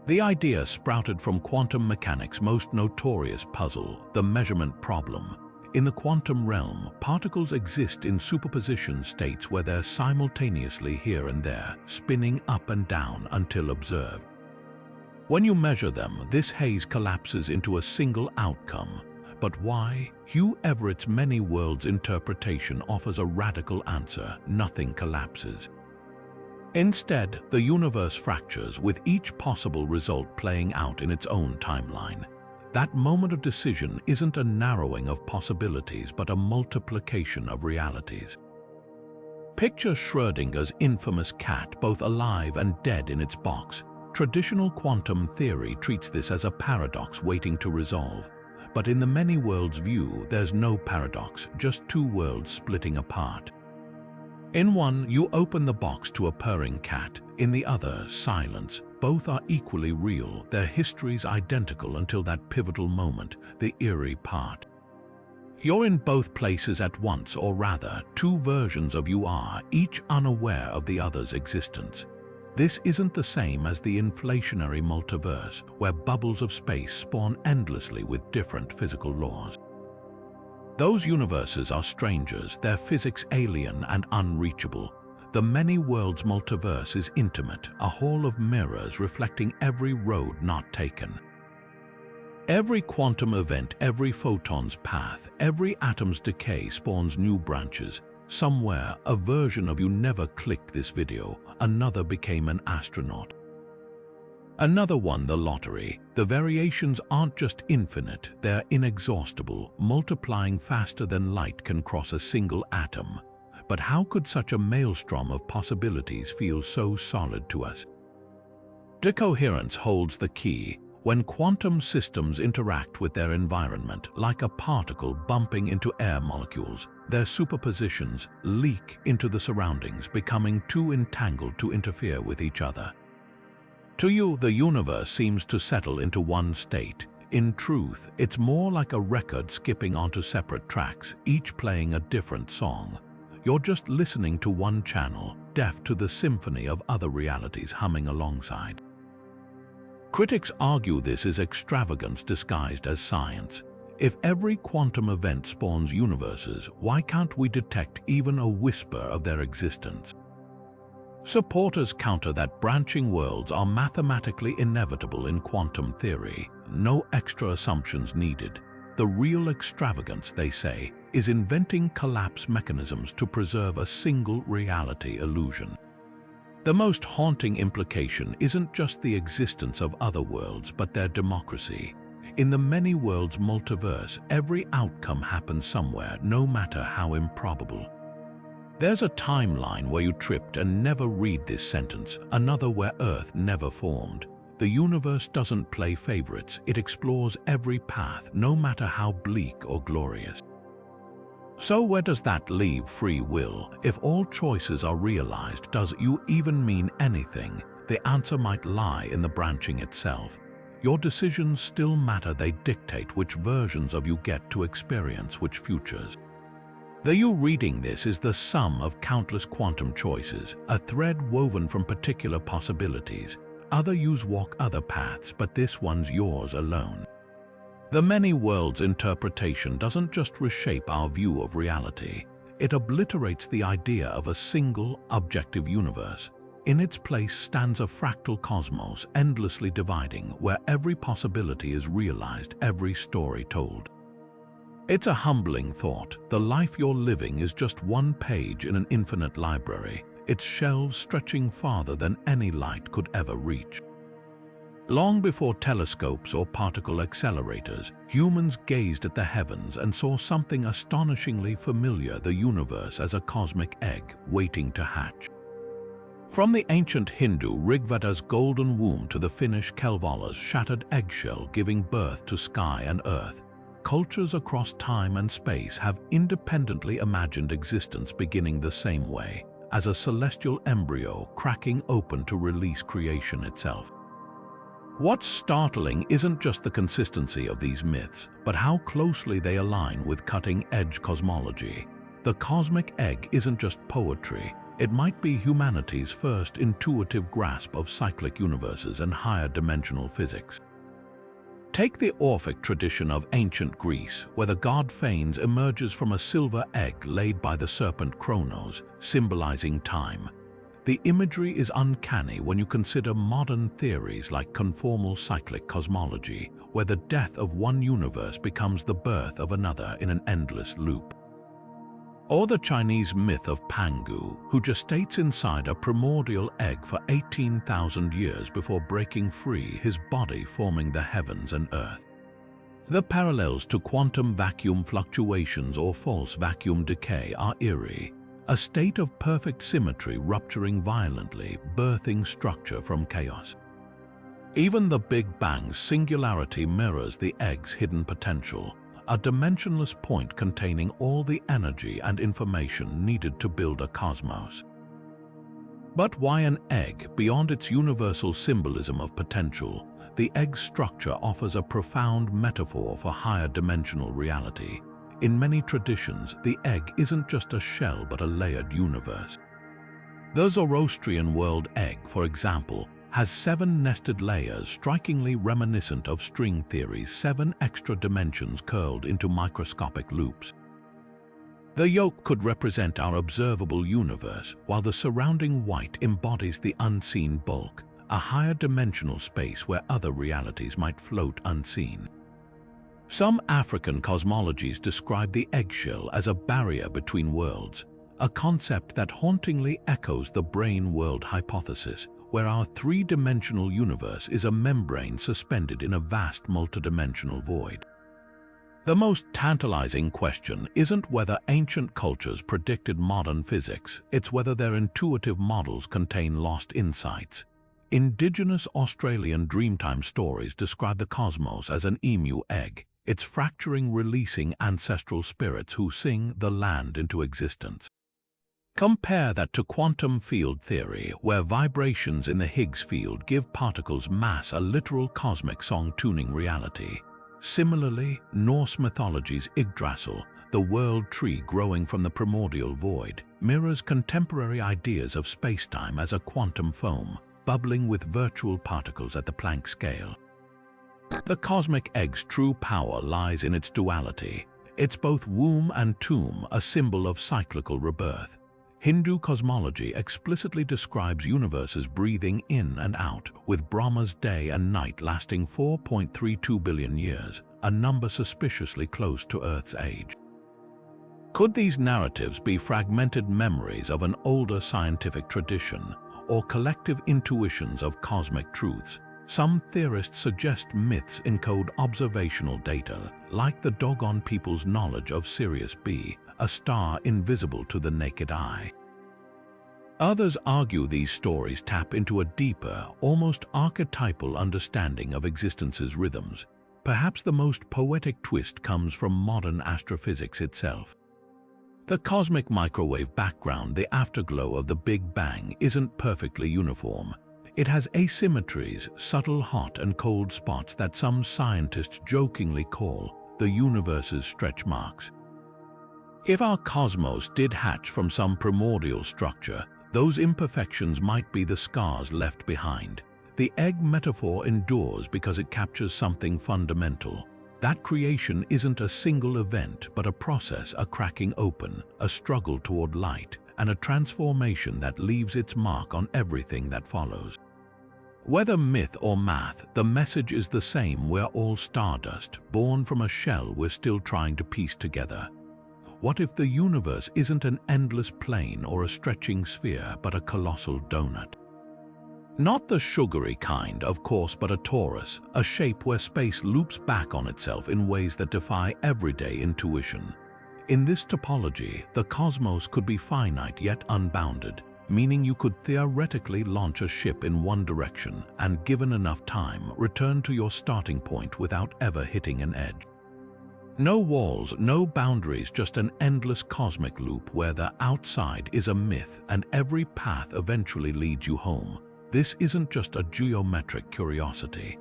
The idea sprouted from quantum mechanics' most notorious puzzle, the measurement problem. In the quantum realm, particles exist in superposition states where they're simultaneously here and there, spinning up and down until observed. When you measure them, this haze collapses into a single outcome. But why? Hugh Everett's many worlds interpretation offers a radical answer: nothing collapses. Instead, the universe fractures, with each possible result playing out in its own timeline. That moment of decision isn't a narrowing of possibilities, but a multiplication of realities. Picture Schrödinger's infamous cat, both alive and dead in its box. Traditional quantum theory treats this as a paradox waiting to resolve. But in the many worlds view, there's no paradox, just two worlds splitting apart. In one, you open the box to a purring cat. In the other, silence. Both are equally real, their histories identical until that pivotal moment, the eerie part. You're in both places at once, or rather, two versions of you are, each unaware of the other's existence. This isn't the same as the inflationary multiverse, where bubbles of space spawn endlessly with different physical laws. Those universes are strangers, their physics alien and unreachable. The many worlds multiverse is intimate, a hall of mirrors reflecting every road not taken. Every quantum event, every photon's path, every atom's decay spawns new branches. Somewhere, a version of you never clicked this video, another became an astronaut. Another won the lottery. The variations aren't just infinite, they're inexhaustible, multiplying faster than light can cross a single atom. But how could such a maelstrom of possibilities feel so solid to us? Decoherence holds the key. When quantum systems interact with their environment, like a particle bumping into air molecules, their superpositions leak into the surroundings, becoming too entangled to interfere with each other. To you, the universe seems to settle into one state. In truth, it's more like a record skipping onto separate tracks, each playing a different song. You're just listening to one channel, deaf to the symphony of other realities humming alongside. Critics argue this is extravagance disguised as science. If every quantum event spawns universes, why can't we detect even a whisper of their existence? Supporters counter that branching worlds are mathematically inevitable in quantum theory. No extra assumptions needed. The real extravagance, they say, is inventing collapse mechanisms to preserve a single reality illusion. The most haunting implication isn't just the existence of other worlds, but their democracy. In the many worlds multiverse, every outcome happens somewhere, no matter how improbable. There's a timeline where you tripped and never read this sentence, another where Earth never formed. The universe doesn't play favorites, it explores every path, no matter how bleak or glorious. So where does that leave free will? If all choices are realized, does you even mean anything? The answer might lie in the branching itself. Your decisions still matter, they dictate which versions of you get to experience which futures. The you reading this is the sum of countless quantum choices, a thread woven from particular possibilities. Other yous walk other paths, but this one's yours alone. The many worlds interpretation doesn't just reshape our view of reality, it obliterates the idea of a single, objective universe. In its place stands a fractal cosmos, endlessly dividing, where every possibility is realized, every story told. It's a humbling thought. The life you're living is just one page in an infinite library, its shelves stretching farther than any light could ever reach. Long before telescopes or particle accelerators, humans gazed at the heavens and saw something astonishingly familiar, the universe as a cosmic egg waiting to hatch. From the ancient Hindu Rigveda's golden womb to the Finnish Kalevala's shattered eggshell giving birth to sky and earth, cultures across time and space have independently imagined existence beginning the same way, as a celestial embryo cracking open to release creation itself. What's startling isn't just the consistency of these myths, but how closely they align with cutting-edge cosmology. The cosmic egg isn't just poetry, it might be humanity's first intuitive grasp of cyclic universes and higher dimensional physics. Take the Orphic tradition of ancient Greece, where the god Phanes emerges from a silver egg laid by the serpent Kronos, symbolizing time. The imagery is uncanny when you consider modern theories like conformal cyclic cosmology, where the death of one universe becomes the birth of another in an endless loop. Or the Chinese myth of Pangu, who gestates inside a primordial egg for 18,000 years before breaking free, his body forming the heavens and earth. The parallels to quantum vacuum fluctuations or false vacuum decay are eerie, a state of perfect symmetry rupturing violently, birthing structure from chaos. Even the Big Bang's singularity mirrors the egg's hidden potential, a dimensionless point containing all the energy and information needed to build a cosmos. But why an egg? Beyond its universal symbolism of potential, the egg's structure offers a profound metaphor for higher dimensional reality. In many traditions, the egg isn't just a shell but a layered universe. The Zoroastrian world egg, for example, has 7 nested layers strikingly reminiscent of string theory's 7 extra dimensions curled into microscopic loops. The yolk could represent our observable universe, while the surrounding white embodies the unseen bulk, a higher dimensional space where other realities might float unseen. Some African cosmologies describe the eggshell as a barrier between worlds, a concept that hauntingly echoes the brain-world hypothesis, where our 3-dimensional universe is a membrane suspended in a vast multidimensional void. The most tantalizing question isn't whether ancient cultures predicted modern physics, it's whether their intuitive models contain lost insights. Indigenous Australian Dreamtime stories describe the cosmos as an emu egg, its fracturing releasing ancestral spirits who sing the land into existence. Compare that to quantum field theory, where vibrations in the Higgs field give particles mass, a literal cosmic song tuning reality. Similarly, Norse mythology's Yggdrasil, the world tree growing from the primordial void, mirrors contemporary ideas of spacetime as a quantum foam, bubbling with virtual particles at the Planck scale. The cosmic egg's true power lies in its duality. It's both womb and tomb, a symbol of cyclical rebirth. Hindu cosmology explicitly describes universes breathing in and out, with Brahma's day and night lasting 4.32 billion years, a number suspiciously close to Earth's age. Could these narratives be fragmented memories of an older scientific tradition, or collective intuitions of cosmic truths? Some theorists suggest myths encode observational data, like the doggone people's knowledge of Sirius B, a star invisible to the naked eye. Others argue these stories tap into a deeper, almost archetypal understanding of existence's rhythms. Perhaps the most poetic twist comes from modern astrophysics itself. The cosmic microwave background, the afterglow of the Big Bang, isn't perfectly uniform. It has asymmetries, subtle hot and cold spots that some scientists jokingly call the universe's stretch marks. If our cosmos did hatch from some primordial structure, those imperfections might be the scars left behind. The egg metaphor endures because it captures something fundamental. That creation isn't a single event, but a process, a cracking open, a struggle toward light, and a transformation that leaves its mark on everything that follows. Whether myth or math, the message is the same: we're all stardust, born from a shell we're still trying to piece together. What if the universe isn't an endless plane or a stretching sphere, but a colossal donut? Not the sugary kind, of course, but a torus, a shape where space loops back on itself in ways that defy everyday intuition. In this topology, the cosmos could be finite yet unbounded, meaning you could theoretically launch a ship in one direction and, given enough time, return to your starting point without ever hitting an edge. No walls, no boundaries, just an endless cosmic loop where the outside is a myth and every path eventually leads you home. This isn't just a geometric curiosity.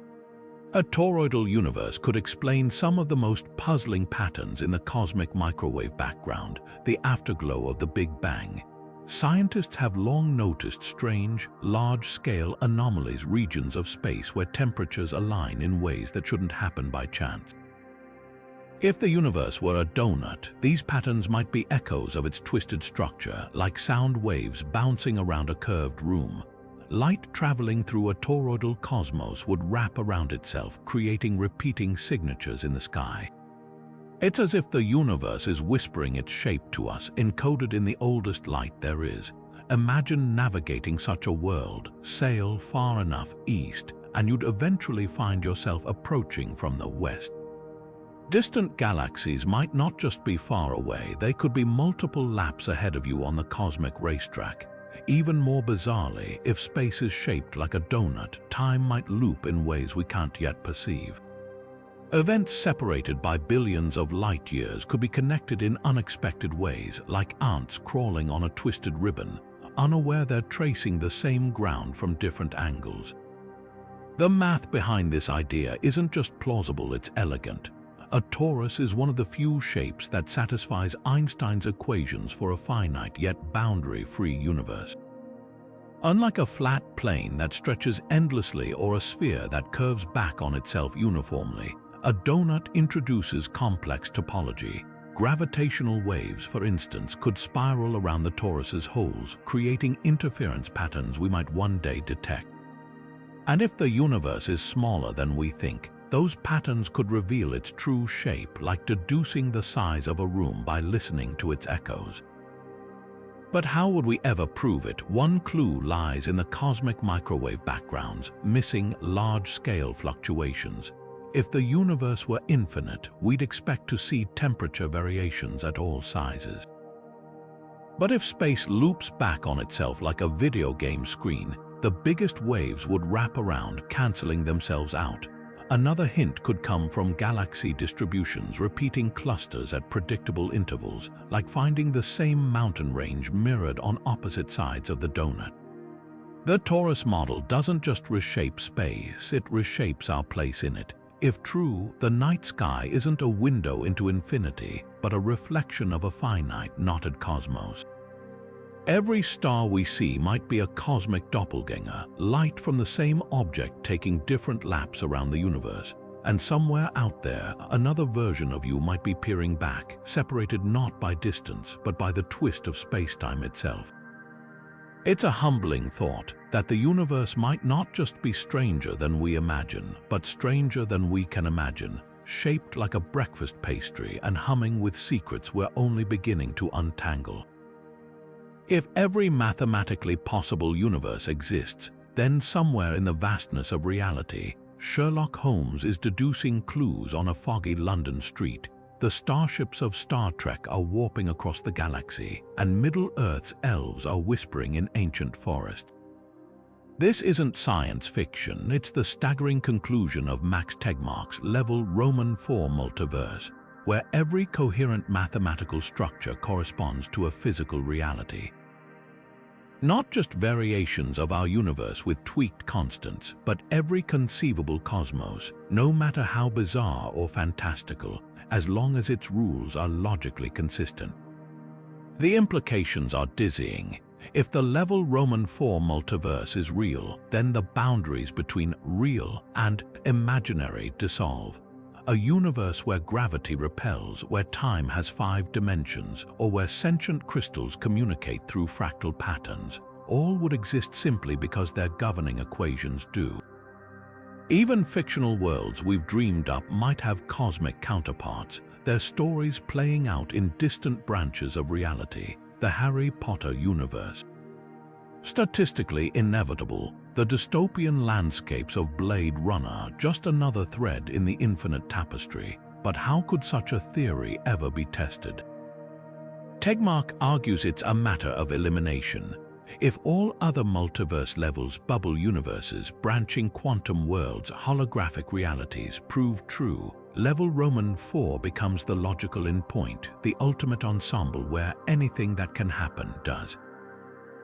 A toroidal universe could explain some of the most puzzling patterns in the cosmic microwave background, the afterglow of the Big Bang. Scientists have long noticed strange, large-scale anomalies, regions of space where temperatures align in ways that shouldn't happen by chance. If the universe were a donut, these patterns might be echoes of its twisted structure, like sound waves bouncing around a curved room. Light traveling through a toroidal cosmos would wrap around itself, creating repeating signatures in the sky. It's as if the universe is whispering its shape to us, encoded in the oldest light there is. Imagine navigating such a world, sail far enough east, and you'd eventually find yourself approaching from the west. Distant galaxies might not just be far away, they could be multiple laps ahead of you on the cosmic racetrack. Even more bizarrely, if space is shaped like a donut, time might loop in ways we can't yet perceive. Events separated by billions of light years could be connected in unexpected ways, like ants crawling on a twisted ribbon, unaware they're tracing the same ground from different angles. The math behind this idea isn't just plausible, it's elegant. A torus is one of the few shapes that satisfies Einstein's equations for a finite yet boundary-free universe. Unlike a flat plane that stretches endlessly or a sphere that curves back on itself uniformly, a donut introduces complex topology. Gravitational waves, for instance, could spiral around the torus's holes, creating interference patterns we might one day detect. And if the universe is smaller than we think, those patterns could reveal its true shape, like deducing the size of a room by listening to its echoes. But how would we ever prove it? One clue lies in the cosmic microwave backgrounds, missing large-scale fluctuations. If the universe were infinite, we'd expect to see temperature variations at all sizes. But if space loops back on itself like a video game screen, the biggest waves would wrap around, canceling themselves out. Another hint could come from galaxy distributions repeating clusters at predictable intervals, like finding the same mountain range mirrored on opposite sides of the donut. The torus model doesn't just reshape space, it reshapes our place in it. If true, the night sky isn't a window into infinity, but a reflection of a finite, knotted cosmos. Every star we see might be a cosmic doppelganger, light from the same object taking different laps around the universe. And somewhere out there, another version of you might be peering back, separated not by distance, but by the twist of space-time itself. It's a humbling thought that the universe might not just be stranger than we imagine, but stranger than we can imagine, shaped like a breakfast pastry and humming with secrets we're only beginning to untangle. If every mathematically possible universe exists, Then somewhere in the vastness of reality, Sherlock Holmes is deducing clues on a foggy London street. The starships of Star Trek are warping across the galaxy, and Middle-earth's elves are whispering in ancient forests. This isn't science fiction, it's the staggering conclusion of Max Tegmark's level Roman 4 multiverse, where every coherent mathematical structure corresponds to a physical reality. Not just variations of our universe with tweaked constants, but every conceivable cosmos, no matter how bizarre or fantastical, as long as its rules are logically consistent. The implications are dizzying. If the level Roman 4 multiverse is real, then the boundaries between real and imaginary dissolve. A universe where gravity repels, where time has 5 dimensions, or where sentient crystals communicate through fractal patterns, all would exist simply because their governing equations do. Even fictional worlds we've dreamed up might have cosmic counterparts, their stories playing out in distant branches of reality, the Harry Potter universe. Statistically inevitable, the dystopian landscapes of Blade Runner, just another thread in the infinite tapestry. But how could such a theory ever be tested? Tegmark argues it's a matter of elimination. If all other multiverse levels, bubble universes, branching quantum worlds, holographic realities prove true, level Roman 4 becomes the logical endpoint, the ultimate ensemble where anything that can happen does.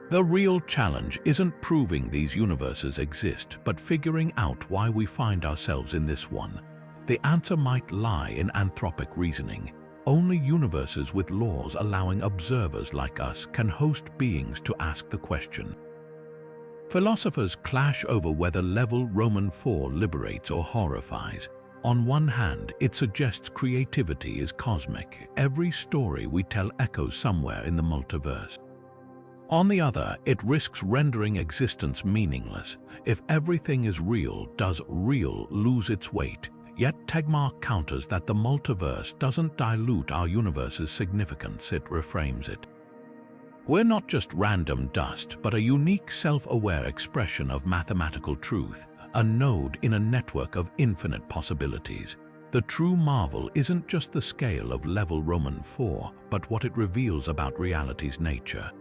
The real challenge isn't proving these universes exist, but figuring out why we find ourselves in this one. The answer might lie in anthropic reasoning. Only universes with laws allowing observers like us can host beings to ask the question. Philosophers clash over whether level Roman 4 liberates or horrifies. On one hand, it suggests creativity is cosmic. Every story we tell echoes somewhere in the multiverse. On the other, it risks rendering existence meaningless. If everything is real, does real lose its weight? Yet Tegmark counters that the multiverse doesn't dilute our universe's significance, it reframes it. We're not just random dust, but a unique self-aware expression of mathematical truth, a node in a network of infinite possibilities. The true marvel isn't just the scale of level Roman 4, but what it reveals about reality's nature.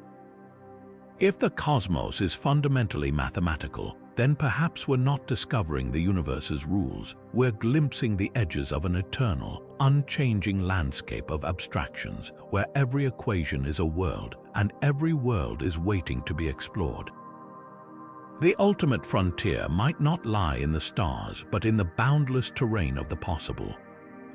If the cosmos is fundamentally mathematical, then perhaps we're not discovering the universe's rules, we're glimpsing the edges of an eternal, unchanging landscape of abstractions, where every equation is a world, and every world is waiting to be explored. The ultimate frontier might not lie in the stars, but in the boundless terrain of the possible.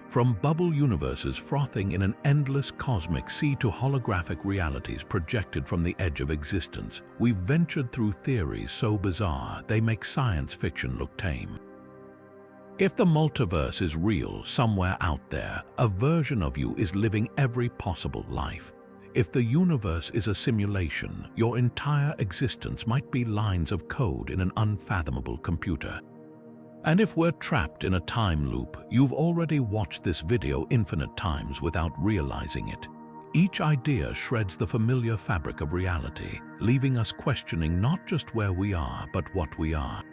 From bubble universes frothing in an endless cosmic sea to holographic realities projected from the edge of existence, we've ventured through theories so bizarre they make science fiction look tame. If the multiverse is real somewhere out there, a version of you is living every possible life. If the universe is a simulation, your entire existence might be lines of code in an unfathomable computer. And if we're trapped in a time loop, you've already watched this video infinite times without realizing it. Each idea shreds the familiar fabric of reality, leaving us questioning not just where we are, but what we are.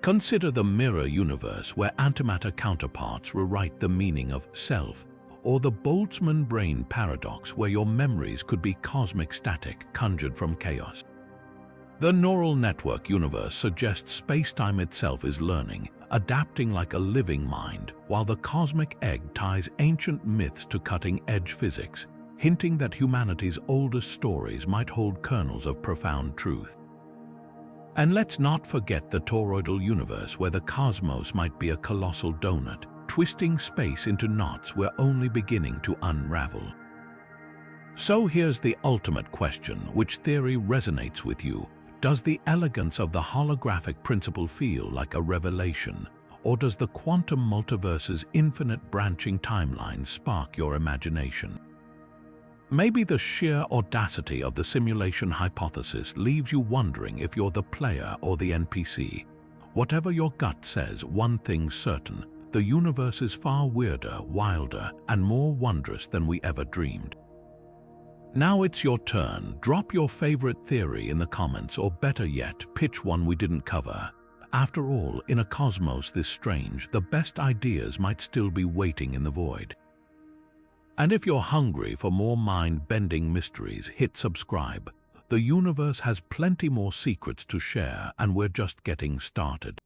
Consider the mirror universe where antimatter counterparts rewrite the meaning of self, or the Boltzmann brain paradox where your memories could be cosmic static conjured from chaos. The neural network universe suggests space-time itself is learning, adapting like a living mind, while the cosmic egg ties ancient myths to cutting-edge physics, hinting that humanity's oldest stories might hold kernels of profound truth. And let's not forget the toroidal universe where the cosmos might be a colossal donut, twisting space into knots we're only beginning to unravel. So here's the ultimate question: which theory resonates with you? Does the elegance of the holographic principle feel like a revelation, or does the quantum multiverse's infinite branching timelines spark your imagination? Maybe the sheer audacity of the simulation hypothesis leaves you wondering if you're the player or the NPC. Whatever your gut says, one thing's certain: the universe is far weirder, wilder, and more wondrous than we ever dreamed. Now it's your turn. Drop your favorite theory in the comments, or better yet, pitch one we didn't cover. After all, in a cosmos this strange, the best ideas might still be waiting in the void. And if you're hungry for more mind-bending mysteries, hit subscribe. The universe has plenty more secrets to share, and we're just getting started.